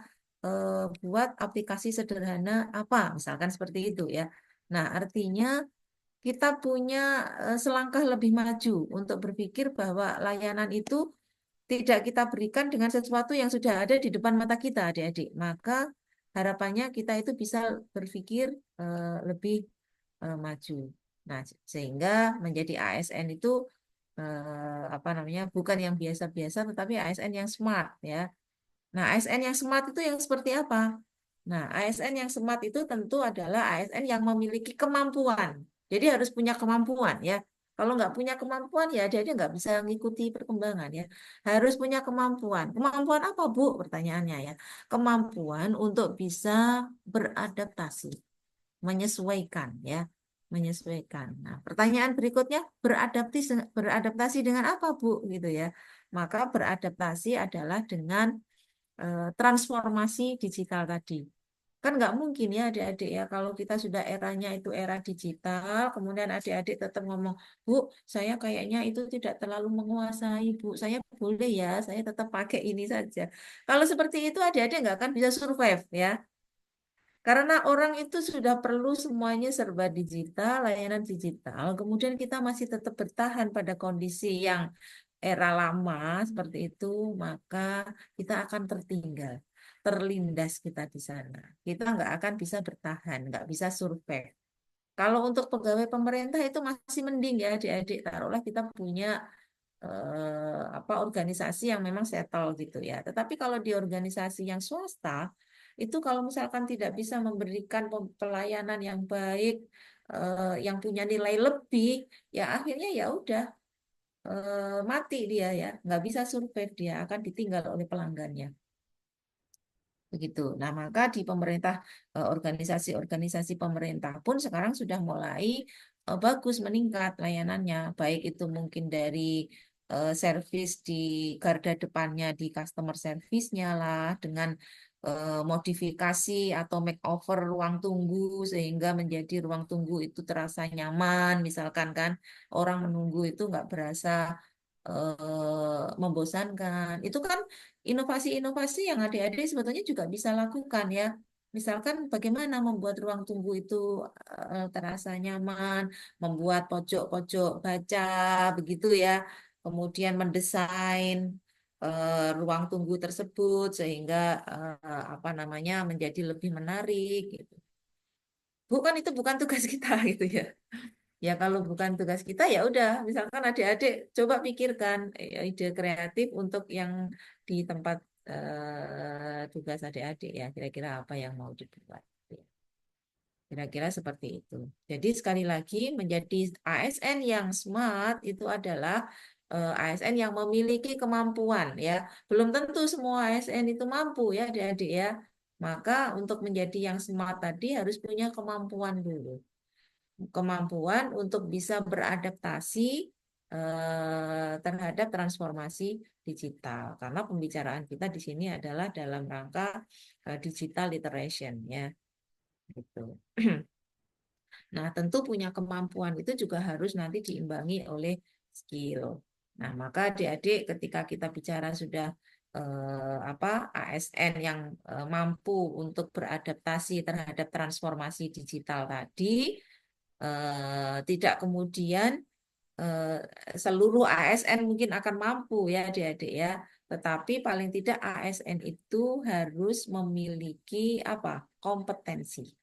buat aplikasi sederhana apa, misalkan seperti itu ya. Nah, artinya kita punya selangkah lebih maju untuk berpikir bahwa layanan itu tidak kita berikan dengan sesuatu yang sudah ada di depan mata kita, adik-adik. Maka harapannya kita itu bisa berpikir lebih maju. Nah, sehingga menjadi ASN itu apa namanya bukan yang biasa-biasa, tetapi ASN yang smart ya. Nah, ASN yang smart itu yang seperti apa? Nah, ASN yang smart itu tentu adalah ASN yang memiliki kemampuan. Jadi harus punya kemampuan ya. Kalau nggak punya kemampuan ya dia nggak bisa mengikuti perkembangan ya. Harus punya kemampuan. Kemampuan apa, Bu? Pertanyaannya ya. Kemampuan untuk bisa beradaptasi, menyesuaikan ya. Menyesuaikan. Nah, pertanyaan berikutnya beradaptasi dengan apa, Bu? Gitu ya. Maka beradaptasi adalah dengan transformasi digital tadi. Kan nggak mungkin ya adik-adik ya kalau kita sudah eranya itu era digital, kemudian adik-adik tetap ngomong, Bu, saya kayaknya itu tidak terlalu menguasai, Bu. Saya boleh ya, saya tetap pakai ini saja. Kalau seperti itu adik-adik nggak akan bisa survive ya. Karena orang itu sudah perlu semuanya serba digital, layanan digital. Kemudian kita masih tetap bertahan pada kondisi yang era lama seperti itu, maka kita akan tertinggal, terlindas kita di sana. Kita nggak akan bisa bertahan, nggak bisa survive. Kalau untuk pegawai pemerintah itu masih mending ya adik-adik. Taruhlah kita punya apa organisasi yang memang settle gitu ya. Tetapi kalau di organisasi yang swasta itu kalau misalkan tidak bisa memberikan pelayanan yang baik, yang punya nilai lebih, ya akhirnya ya udah mati dia ya, nggak bisa survive dia akan ditinggal oleh pelanggannya. Begitu. Nah, maka di pemerintah, organisasi-organisasi pemerintah pun sekarang sudah mulai bagus meningkat layanannya, baik itu mungkin dari servis di garda depannya, di customer service-nya lah, dengan modifikasi atau makeover ruang tunggu sehingga menjadi ruang tunggu itu terasa nyaman, misalkan kan orang menunggu itu nggak berasa membosankan. Itu kan inovasi-inovasi yang adik-adik sebetulnya juga bisa lakukan ya. Misalkan bagaimana membuat ruang tunggu itu terasa nyaman, membuat pojok-pojok baca begitu ya. Kemudian mendesain ruang tunggu tersebut sehingga apa namanya menjadi lebih menarik gitu. Bukan itu bukan tugas kita gitu ya. Ya kalau bukan tugas kita ya udah, misalkan adik-adik coba pikirkan ide kreatif untuk yang di tempat tugas adik-adik ya, kira-kira apa yang mau dibuat. Kira-kira seperti itu. Jadi sekali lagi menjadi ASN yang smart itu adalah ASN yang memiliki kemampuan ya. Belum tentu semua ASN itu mampu ya adik-adik ya. Maka untuk menjadi yang smart tadi harus punya kemampuan dulu. Kemampuan untuk bisa beradaptasi terhadap transformasi digital. Karena pembicaraan kita di sini adalah dalam rangka digital literation ya, gitu. Nah, tentu punya kemampuan itu juga harus nanti diimbangi oleh skill. Nah, maka adik-adik ketika kita bicara sudah ASN yang mampu untuk beradaptasi terhadap transformasi digital tadi, tidak kemudian eh, seluruh ASN mungkin akan mampu ya adik-adik ya. Tetapi paling tidak ASN itu harus memiliki apa? Kompetensi.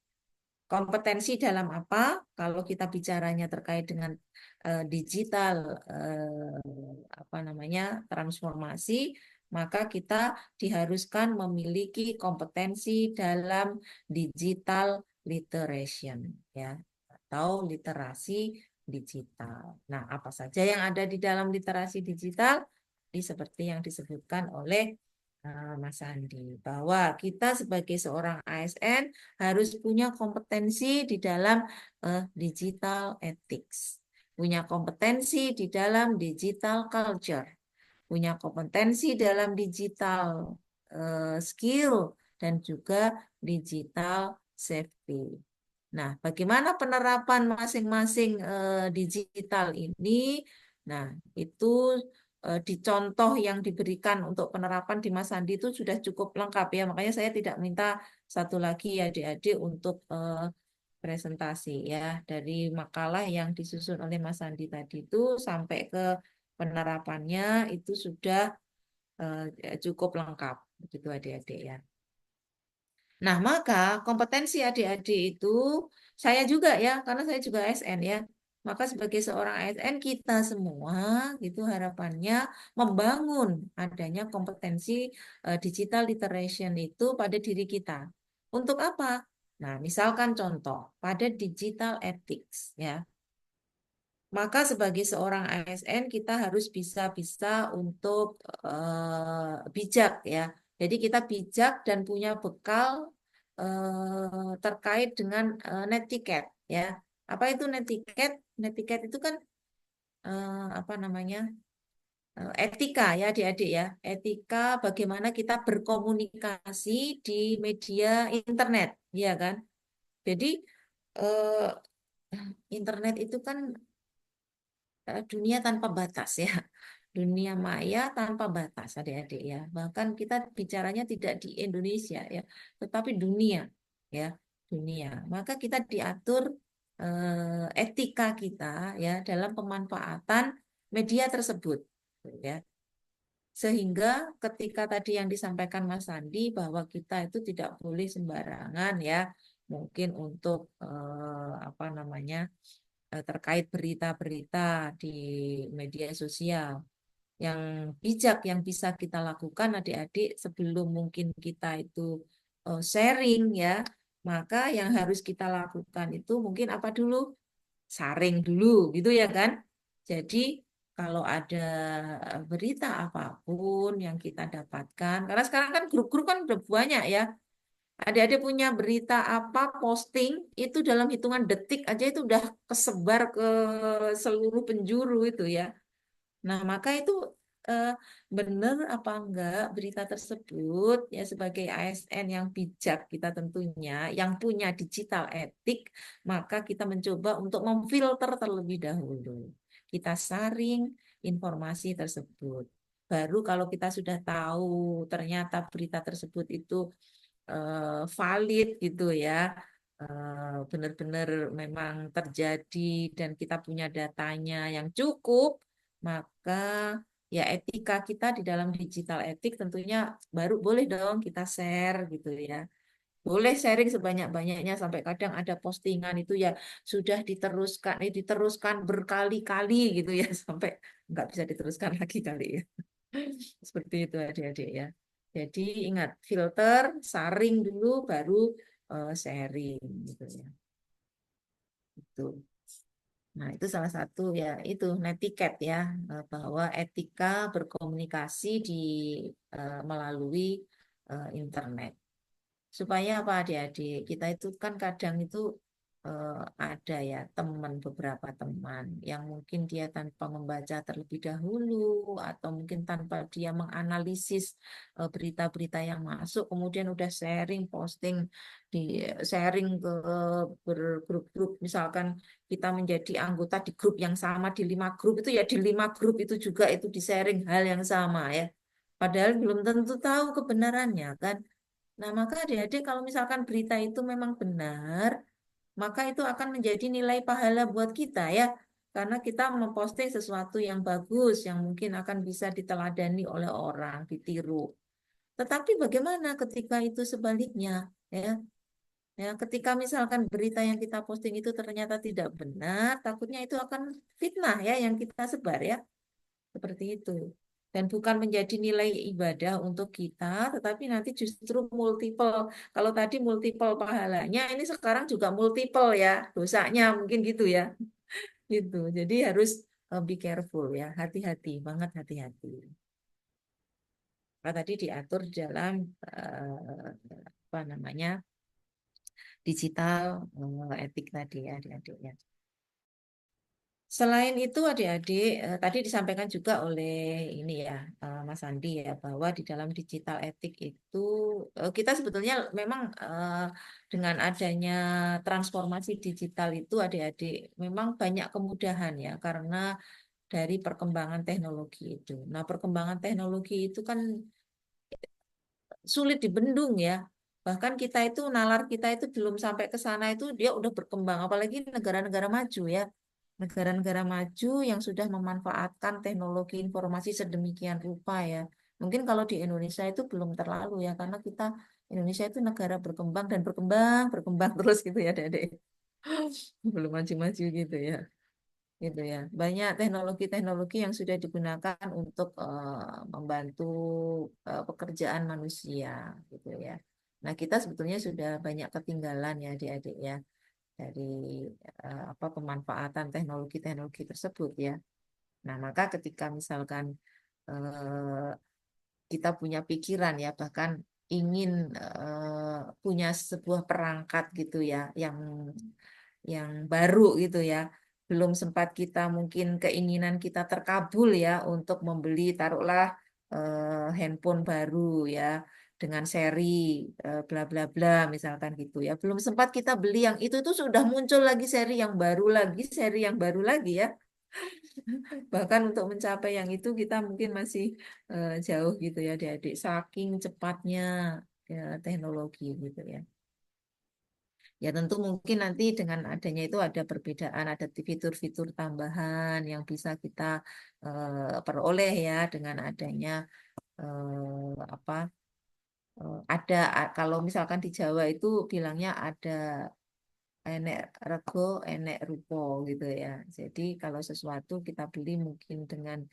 Kompetensi dalam apa? Kalau kita bicaranya terkait dengan digital apa namanya transformasi, maka kita diharuskan memiliki kompetensi dalam digital literation ya atau literasi digital. Nah, apa saja yang ada di dalam literasi digital? Seperti yang disebutkan oleh Mas Andi, bahwa kita sebagai seorang ASN harus punya kompetensi di dalam digital ethics, punya kompetensi di dalam digital culture, punya kompetensi dalam digital skill, dan juga digital safety. Nah, bagaimana penerapan masing-masing digital ini? Nah, itu di contoh yang diberikan untuk penerapan di Mas Andi itu sudah cukup lengkap ya. Makanya saya tidak minta satu lagi ya adik-adik untuk presentasi ya dari makalah yang disusun oleh Mas Andi tadi itu sampai ke penerapannya itu sudah cukup lengkap begitu adik-adik ya. Nah, maka kompetensi adik-adik itu saya juga ya, karena saya juga ASN ya. Maka sebagai seorang ASN kita semua gitu harapannya membangun adanya kompetensi digital literation itu pada diri kita. Untuk apa? Nah, misalkan contoh pada digital ethics ya. Maka sebagai seorang ASN kita harus bisa-bisa untuk bijak ya. Jadi kita bijak dan punya bekal terkait dengan netiquette ya. Apa itu netiquette? Netiquette itu kan apa namanya? Etika ya adik-adik ya. Etika bagaimana kita berkomunikasi di media internet, ya kan? Jadi eh, internet itu kan dunia tanpa batas ya. Dunia maya tanpa batas adik-adik ya. Bahkan kita bicaranya tidak di Indonesia ya, tetapi dunia ya, dunia. Maka kita diatur etika kita ya dalam pemanfaatan media tersebut ya. Sehingga ketika tadi yang disampaikan Mas Sandi bahwa kita itu tidak boleh sembarangan ya, mungkin untuk apa namanya terkait berita-berita di media sosial. Yang bijak yang bisa kita lakukan adik-adik sebelum mungkin kita itu sharing ya, maka yang harus kita lakukan itu mungkin apa dulu? Saring dulu gitu ya kan. Jadi kalau ada berita apapun yang kita dapatkan, karena sekarang kan grup-grup kan udah banyak ya. Adik-adik punya berita apa posting itu dalam hitungan detik aja itu udah kesebar ke seluruh penjuru itu ya. Nah, maka itu eh, benar apa enggak berita tersebut ya sebagai ASN yang bijak kita tentunya yang punya digital etik, maka kita mencoba untuk memfilter terlebih dahulu. Kita saring informasi tersebut. Baru kalau kita sudah tahu ternyata berita tersebut itu valid gitu ya, benar-benar memang terjadi dan kita punya datanya yang cukup, maka ya etika kita di dalam digital etik tentunya baru boleh dong kita share gitu ya. Boleh sharing sebanyak-banyaknya sampai kadang ada postingan itu ya sudah diteruskan berkali-kali gitu ya sampai nggak bisa diteruskan lagi kali ya. Seperti itu adik-adik ya. Jadi ingat filter, saring dulu baru sharing gitu ya. Itu. Nah, itu salah satu ya itu netiquette ya bahwa etika berkomunikasi di melalui internet. Supaya apa adik-adik? Kita itu kan kadang itu eh, ada ya teman, beberapa teman yang mungkin dia tanpa membaca terlebih dahulu atau mungkin tanpa dia menganalisis berita-berita yang masuk, kemudian udah sharing, posting, di sharing ke bergrup-grup. Misalkan kita menjadi anggota di grup yang sama di 5 grup itu ya di 5 grup itu juga itu di sharing hal yang sama ya. Padahal belum tentu tahu kebenarannya kan. Nah, maka adik-adik kalau misalkan berita itu memang benar, maka itu akan menjadi nilai pahala buat kita ya. Karena kita memposting sesuatu yang bagus, yang mungkin akan bisa diteladani oleh orang, ditiru. Tetapi bagaimana ketika itu sebaliknya? Ya, ya, ketika misalkan berita yang kita posting itu ternyata tidak benar, takutnya itu akan fitnah ya yang kita sebar ya. Seperti itu. Dan bukan menjadi nilai ibadah untuk kita, tetapi nanti justru multiple. Kalau tadi multiple pahalanya, ini sekarang juga multiple ya dosanya, mungkin gitu ya. Gitu. Jadi harus be careful ya, hati-hati, banget hati-hati. Nah, tadi diatur dalam apa namanya digital etik tadi ya, adik-adik ya. Selain itu adik-adik, tadi disampaikan juga oleh ini ya, Mas Andi ya, bahwa di dalam digital etik itu kita sebetulnya memang dengan adanya transformasi digital itu adik-adik memang banyak kemudahan ya, karena dari perkembangan teknologi itu. Nah, perkembangan teknologi itu kan sulit dibendung ya. Bahkan kita itu, nalar kita itu belum sampai ke sana itu dia udah berkembang, apalagi negara-negara maju ya. Negara-negara maju yang sudah memanfaatkan teknologi informasi sedemikian rupa ya. Mungkin kalau di Indonesia itu belum terlalu ya, karena kita Indonesia itu negara berkembang dan berkembang, berkembang terus gitu ya, Dek. Belum maju-maju gitu ya. Gitu ya. Banyak teknologi-teknologi yang sudah digunakan untuk membantu pekerjaan manusia gitu ya. Nah, kita sebetulnya sudah banyak ketinggalan ya, adik-adik ya, dari apa pemanfaatan teknologi-teknologi tersebut ya. Nah, maka ketika misalkan eh, kita punya pikiran ya, bahkan ingin punya sebuah perangkat gitu ya, yang baru gitu ya. Belum sempat kita mungkin keinginan kita terkabul ya untuk membeli taruhlah handphone baru ya dengan seri bla bla bla misalkan gitu ya. Belum sempat kita beli yang itu sudah muncul lagi seri yang baru lagi, seri yang baru lagi ya. Bahkan untuk mencapai yang itu kita mungkin masih jauh gitu ya adik-adik. Saking cepatnya ya, teknologi gitu ya. Ya tentu mungkin nanti dengan adanya itu ada perbedaan, ada fitur-fitur tambahan yang bisa kita peroleh ya dengan adanya apa ada kalau misalkan di Jawa itu bilangnya ada enek rego, enek rupo gitu ya. Jadi kalau sesuatu kita beli mungkin dengan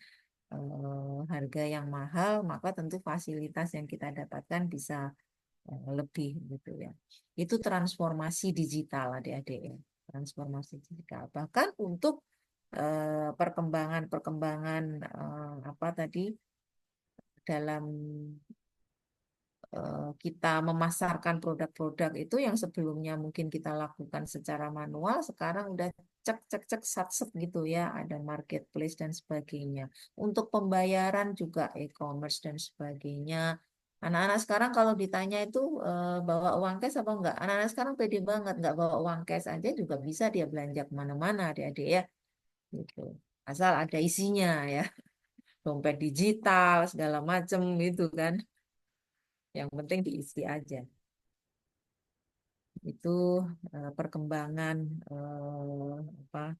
harga yang mahal, maka tentu fasilitas yang kita dapatkan bisa lebih gitu ya. Itu transformasi digital adik-adik ya. Transformasi digital. Bahkan untuk perkembangan-perkembangan apa tadi dalam kita memasarkan produk-produk itu yang sebelumnya mungkin kita lakukan secara manual, sekarang udah cek cek cek sat set gitu ya, ada marketplace dan sebagainya. Untuk pembayaran juga e-commerce dan sebagainya. Anak-anak sekarang kalau ditanya itu bawa uang cash apa enggak? Anak-anak sekarang pede banget, enggak bawa uang cash aja juga bisa dia belanja kemana-mana, adik-adik ya. Gitu. Asal ada isinya ya, dompet digital segala macem gitu kan. Yang penting diisi aja. Itu perkembangan apa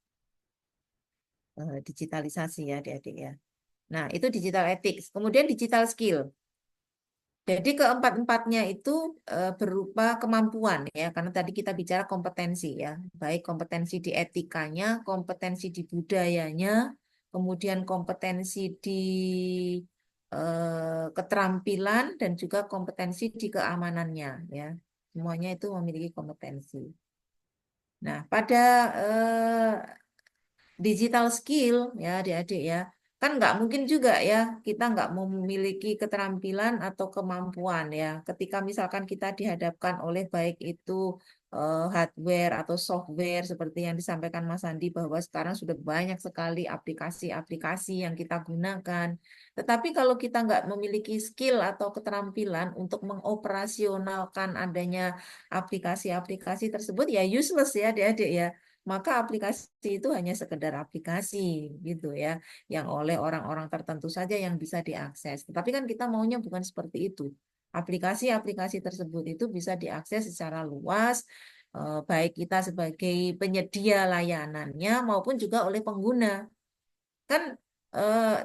digitalisasi ya adik-adik ya. Nah, itu digital ethics. Kemudian digital skill. Jadi keempat-empatnya itu berupa kemampuan ya, karena tadi kita bicara kompetensi ya, baik kompetensi di etikanya, kompetensi di budayanya, kemudian kompetensi di keterampilan dan juga kompetensi di keamanannya ya. Semuanya itu memiliki kompetensi. Nah, pada digital skill ya adik-adik ya. Kan nggak mungkin juga ya kita nggak memiliki keterampilan atau kemampuan ya. Ketika misalkan kita dihadapkan oleh baik itu hardware atau software seperti yang disampaikan Mas Andi bahwa sekarang sudah banyak sekali aplikasi-aplikasi yang kita gunakan. Tetapi kalau kita nggak memiliki skill atau keterampilan untuk mengoperasionalkan adanya aplikasi-aplikasi tersebut ya useless ya adik-adik ya. Maka aplikasi itu hanya sekedar aplikasi gitu ya yang oleh orang-orang tertentu saja yang bisa diakses. Tetapi kan kita maunya bukan seperti itu. Aplikasi-aplikasi tersebut itu bisa diakses secara luas, baik kita sebagai penyedia layanannya maupun juga oleh pengguna. Kan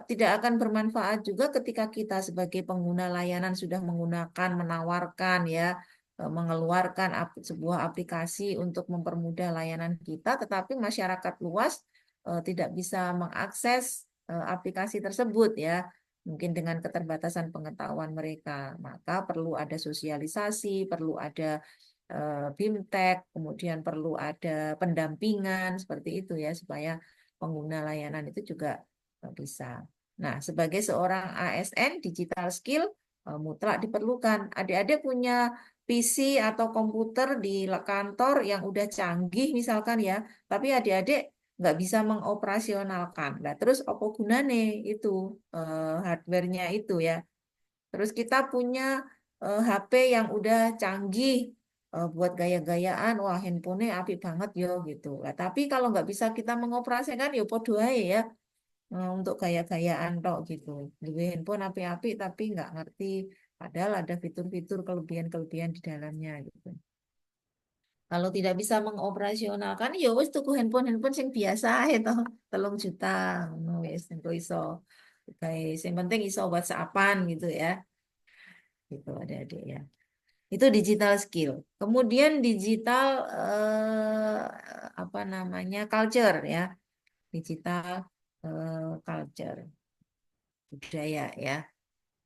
tidak akan bermanfaat juga ketika kita sebagai pengguna layanan sudah menggunakan, menawarkan ya, mengeluarkan sebuah aplikasi untuk mempermudah layanan kita, tetapi masyarakat luas tidak bisa mengakses aplikasi tersebut ya, mungkin dengan keterbatasan pengetahuan mereka. Maka perlu ada sosialisasi, perlu ada BIMTEK, kemudian perlu ada pendampingan seperti itu ya, supaya pengguna layanan itu juga bisa. Nah, sebagai seorang ASN, digital skill mutlak diperlukan. Adik-adik punya PC atau komputer di kantor yang udah canggih misalkan ya, tapi adik-adik nggak bisa mengoperasionalkan. Nah, terus apa gunanya itu hardware-nya itu ya. Terus kita punya HP yang udah canggih buat gaya-gayaan, wah handphonenya apik banget yo gitu. Nah, tapi kalau nggak bisa kita mengoperasikan ya podo ae ya untuk gaya-gayaan tok gitu. Duwe handphone apik-apik tapi nggak ngerti padahal ada fitur-fitur kelebihan-kelebihan di dalamnya gitu. Kalau tidak bisa mengoperasionalkan ya wis tuku handphone-handphone sing biasa ae toh 3 juta ngono wis engko iso. Kayak yang penting iso WhatsAppan gitu ya. Gitu adik-adik ya. Itu digital skill. Kemudian digital apa namanya culture ya, digital culture budaya ya.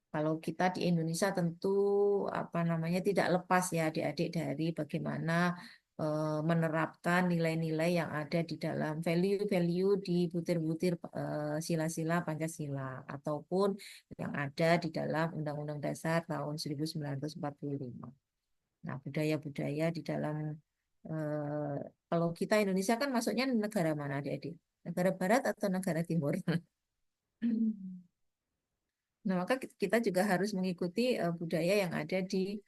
Kalau kita di Indonesia tentu apa namanya tidak lepas ya adik-adik dari bagaimana menerapkan nilai-nilai yang ada di dalam value-value di butir-butir sila-sila Pancasila ataupun yang ada di dalam Undang-Undang Dasar tahun 1945. Nah, budaya-budaya di dalam eh, kalau kita Indonesia kan masuknya negara mana adik-adik? Negara Barat atau negara Timur? Nah, maka kita juga harus mengikuti budaya yang ada di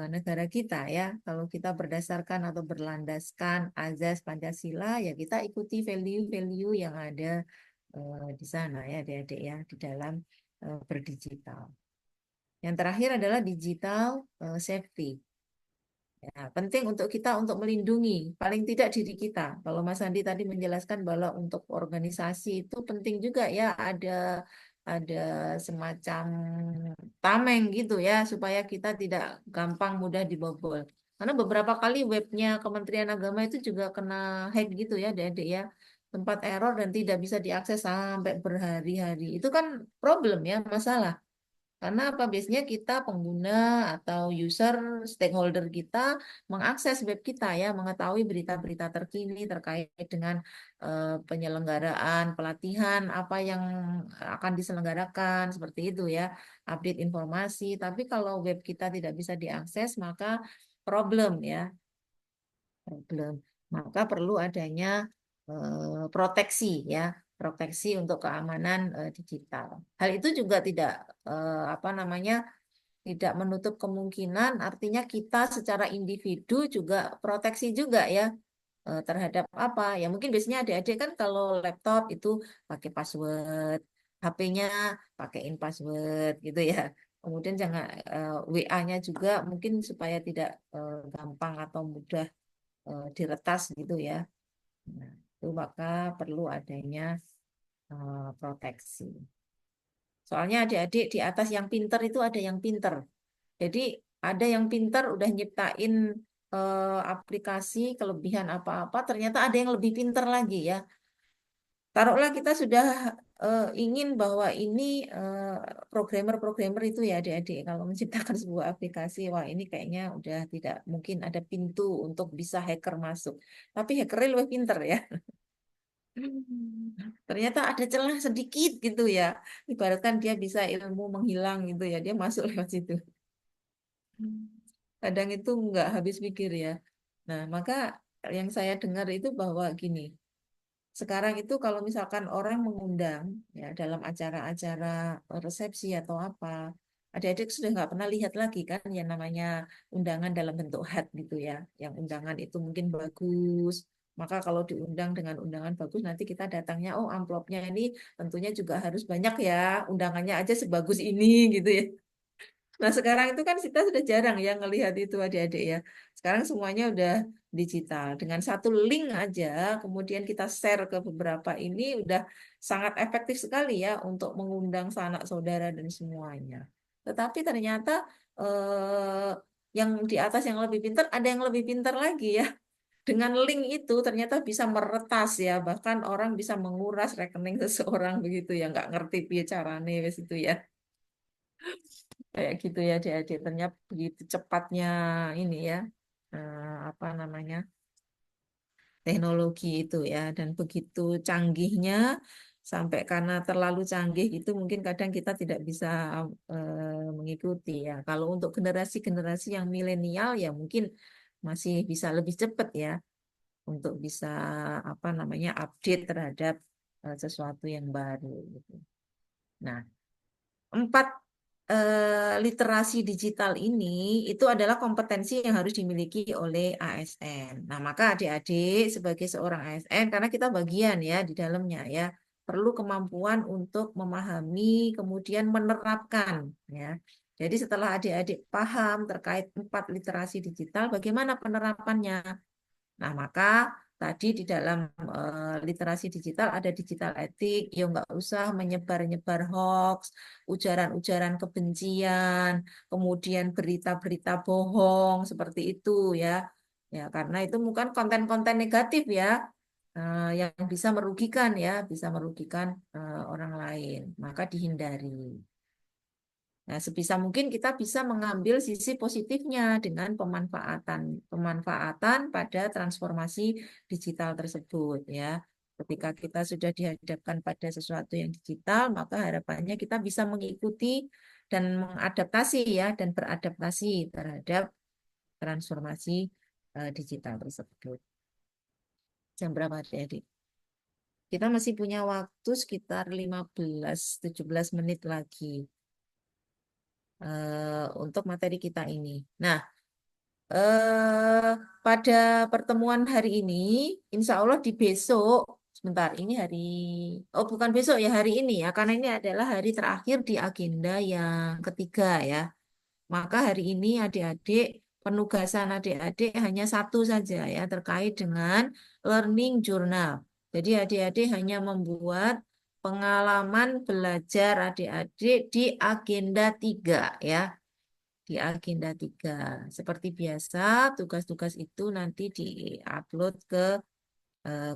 negara kita ya. Kalau kita berdasarkan atau berlandaskan azas Pancasila, ya kita ikuti value-value yang ada di sana ya, adik-adik ya, di dalam berdigital. Yang terakhir adalah digital safety. Ya, penting untuk kita untuk melindungi paling tidak diri kita. Kalau Mas Andi tadi menjelaskan bahwa untuk organisasi itu penting juga ya ada semacam tameng gitu ya supaya kita tidak gampang mudah dibobol. Karena beberapa kali webnya Kementerian Agama itu juga kena hack gitu ya, adik-adik ya. Tempat error dan tidak bisa diakses sampai berhari-hari. Itu kan problem ya, masalah. Karena apa? Biasanya kita pengguna atau user stakeholder kita mengakses web kita ya, mengetahui berita-berita terkini terkait dengan penyelenggaraan pelatihan apa yang akan diselenggarakan seperti itu ya, update informasi. Tapi kalau web kita tidak bisa diakses, maka problem ya, problem. Maka perlu adanya proteksi ya, proteksi untuk keamanan digital. Hal itu juga tidak apa namanya tidak menutup kemungkinan, artinya kita secara individu juga proteksi juga ya terhadap apa? Ya mungkin biasanya adik-adik kan kalau laptop itu pakai password, HP-nya pakaiin password gitu ya. Kemudian jangan WA-nya juga mungkin supaya tidak gampang atau mudah diretas gitu ya. Nah, itu maka perlu adanya proteksi. Soalnya adik-adik di atas yang pinter itu ada yang pinter. Jadi ada yang pinter udah nyiptain aplikasi kelebihan apa-apa, ternyata ada yang lebih pinter lagi ya. Taruhlah kita sudah ingin bahwa ini programmer-programmer itu ya adik-adik kalau menciptakan sebuah aplikasi, wah ini kayaknya udah tidak mungkin ada pintu untuk bisa hacker masuk. Tapi hackernya lebih pinter ya. Ternyata ada celah sedikit gitu ya. Ibaratkan dia bisa ilmu menghilang gitu ya, dia masuk lewat situ. Kadang itu nggak habis pikir ya. Nah, maka yang saya dengar itu bahwa gini, sekarang itu kalau misalkan orang mengundang ya dalam acara-acara resepsi atau apa, adik-adik sudah nggak pernah lihat lagi kan yang namanya undangan dalam bentuk hat gitu ya. Yang undangan itu mungkin bagus. Maka kalau diundang dengan undangan bagus, nanti kita datangnya, oh amplopnya ini tentunya juga harus banyak ya, undangannya aja sebagus ini gitu ya. Nah, sekarang itu kan kita sudah jarang ya ngelihat itu adik-adik ya. Sekarang semuanya udah digital. Dengan satu link aja, kemudian kita share ke beberapa ini udah sangat efektif sekali ya untuk mengundang sanak saudara dan semuanya. Tetapi ternyata eh, yang di atas yang lebih pintar, ada yang lebih pintar lagi ya. Dengan link itu ternyata bisa meretas ya, bahkan orang bisa menguras rekening seseorang begitu ya, nggak ngerti piye carane wes itu ya. Kayak gitu ya adik-adik. Ternyata begitu cepatnya ini ya, apa namanya, teknologi itu ya. Dan begitu canggihnya, sampai karena terlalu canggih itu mungkin kadang kita tidak bisa mengikuti ya. Kalau untuk generasi-generasi yang milenial ya mungkin masih bisa lebih cepat ya untuk bisa apa namanya update terhadap sesuatu yang baru gitu. Nah, empat literasi digital ini itu adalah kompetensi yang harus dimiliki oleh ASN. Nah, maka adik-adik sebagai seorang ASN, karena kita bagian ya di dalamnya ya, perlu kemampuan untuk memahami, kemudian menerapkan ya. Jadi setelah adik-adik paham terkait empat literasi digital, bagaimana penerapannya? Nah, maka tadi di dalam literasi digital ada digital etik, ya nggak usah menyebar-nyebar hoax, ujaran-ujaran kebencian, kemudian berita-berita bohong seperti itu ya. Ya, karena itu bukan konten-konten negatif ya, yang bisa merugikan ya, bisa merugikan orang lain. Maka dihindari. Nah, sebisa mungkin kita bisa mengambil sisi positifnya dengan pemanfaatan pemanfaatan pada transformasi digital tersebut ya. Ketika kita sudah dihadapkan pada sesuatu yang digital, maka harapannya kita bisa mengikuti dan mengadaptasi ya dan beradaptasi terhadap transformasi digital tersebut. Jam berapa adik-adik? Kita masih punya waktu sekitar 15-17 menit lagi untuk materi kita ini. Nah, pada pertemuan hari ini, insya Allah di besok, sebentar, ini hari, oh bukan besok ya, hari ini ya, karena ini adalah hari terakhir di agenda yang ketiga ya. Maka hari ini adik-adik, penugasan adik-adik hanya satu saja ya, terkait dengan learning journal. Jadi adik-adik hanya membuat pengalaman belajar adik-adik di agenda 3 ya, di agenda 3. Seperti biasa, tugas-tugas itu nanti di-upload ke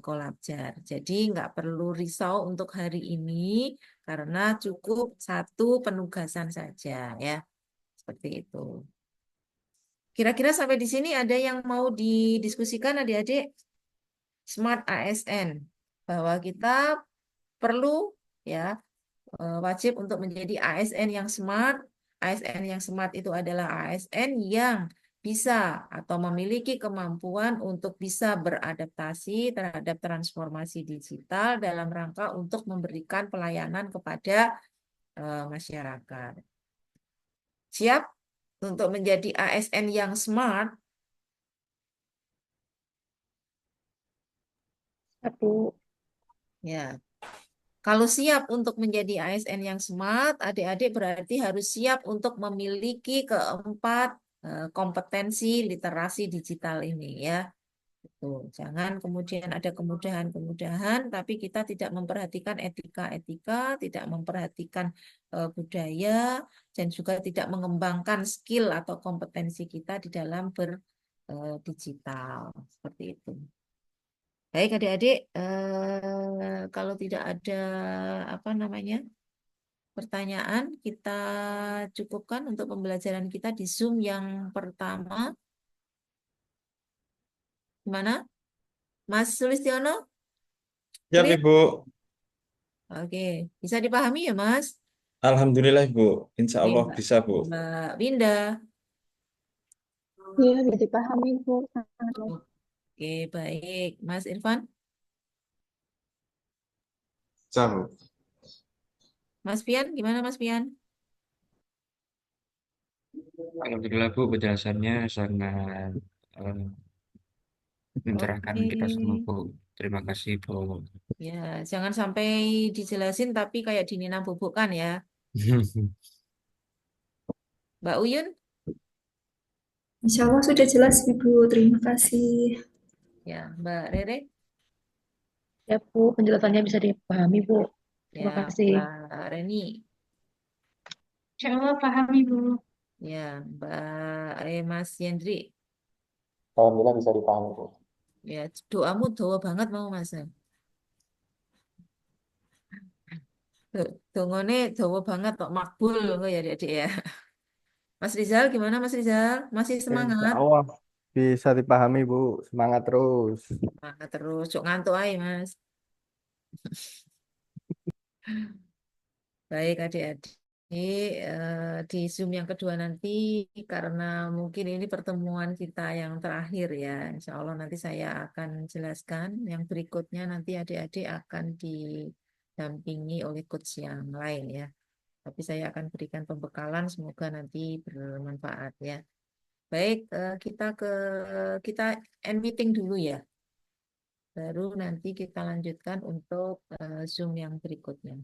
Kolabjar. Jadi nggak perlu risau untuk hari ini karena cukup satu penugasan saja ya. Seperti itu. Kira-kira sampai di sini ada yang mau didiskusikan adik-adik? Smart ASN. Bahwa kita perlu ya wajib untuk menjadi ASN yang smart. ASN yang smart itu adalah ASN yang bisa atau memiliki kemampuan untuk bisa beradaptasi terhadap transformasi digital dalam rangka untuk memberikan pelayanan kepada masyarakat. Siap untuk menjadi ASN yang smart? Satu. Ya, kalau siap untuk menjadi ASN yang smart, adik-adik berarti harus siap untuk memiliki keempat kompetensi literasi digital ini ya. Tuh, jangan kemudian ada kemudahan-kemudahan, tapi kita tidak memperhatikan etika-etika, tidak memperhatikan budaya, dan juga tidak mengembangkan skill atau kompetensi kita di dalam berdigital. Seperti itu. Baik adik-adik, kalau tidak ada apa namanya pertanyaan, kita cukupkan untuk pembelajaran kita di Zoom yang pertama. Gimana? Mas Sulistiono? Siap, Clear? Ibu. Oke, bisa dipahami ya, Mas? Alhamdulillah, Ibu. Insya Oke, Allah Mbak. bisa, Bu. Mbak Winda. Iya, bisa dipahami, Bu. Oke, baik. Mas Irfan, Bisa, Bu. Mas Pian, gimana Mas Pian? Alhamdulillah Bu, penjelasannya sangat eh, mencerahkan Oke, kita semua Bu. Terima kasih Bu. ya jangan sampai dijelasin tapi kayak di Nina Bubuk kan ya. Mbak Uyun, Insya Allah sudah jelas, Ibu. Terima kasih. ya Mbak Rere, Ya, Bu, penjelasannya bisa dipahami, Bu. ya Terima kasih. Mbak Reni, Insya Allah paham Ibu. ya Mas Yendri, Alhamdulillah bisa dipahami, Bu. ya doamu doa banget mau Mas. Dongone doa banget kok makbul kok ya adik ya. Mas Rizal gimana Mas Rizal? Masih Insya semangat? Allah bisa dipahami, Bu. Semangat terus. Semangat terus, cok ngantuk aja Mas. Baik adik-adik, di Zoom yang kedua nanti karena mungkin ini pertemuan kita yang terakhir ya. Insya Allah nanti saya akan jelaskan yang berikutnya nanti adik-adik akan didampingi oleh coach yang lain ya. Tapi saya akan berikan pembekalan semoga nanti bermanfaat ya. Baik, kita end meeting dulu ya. Baru nanti kita lanjutkan untuk Zoom yang berikutnya.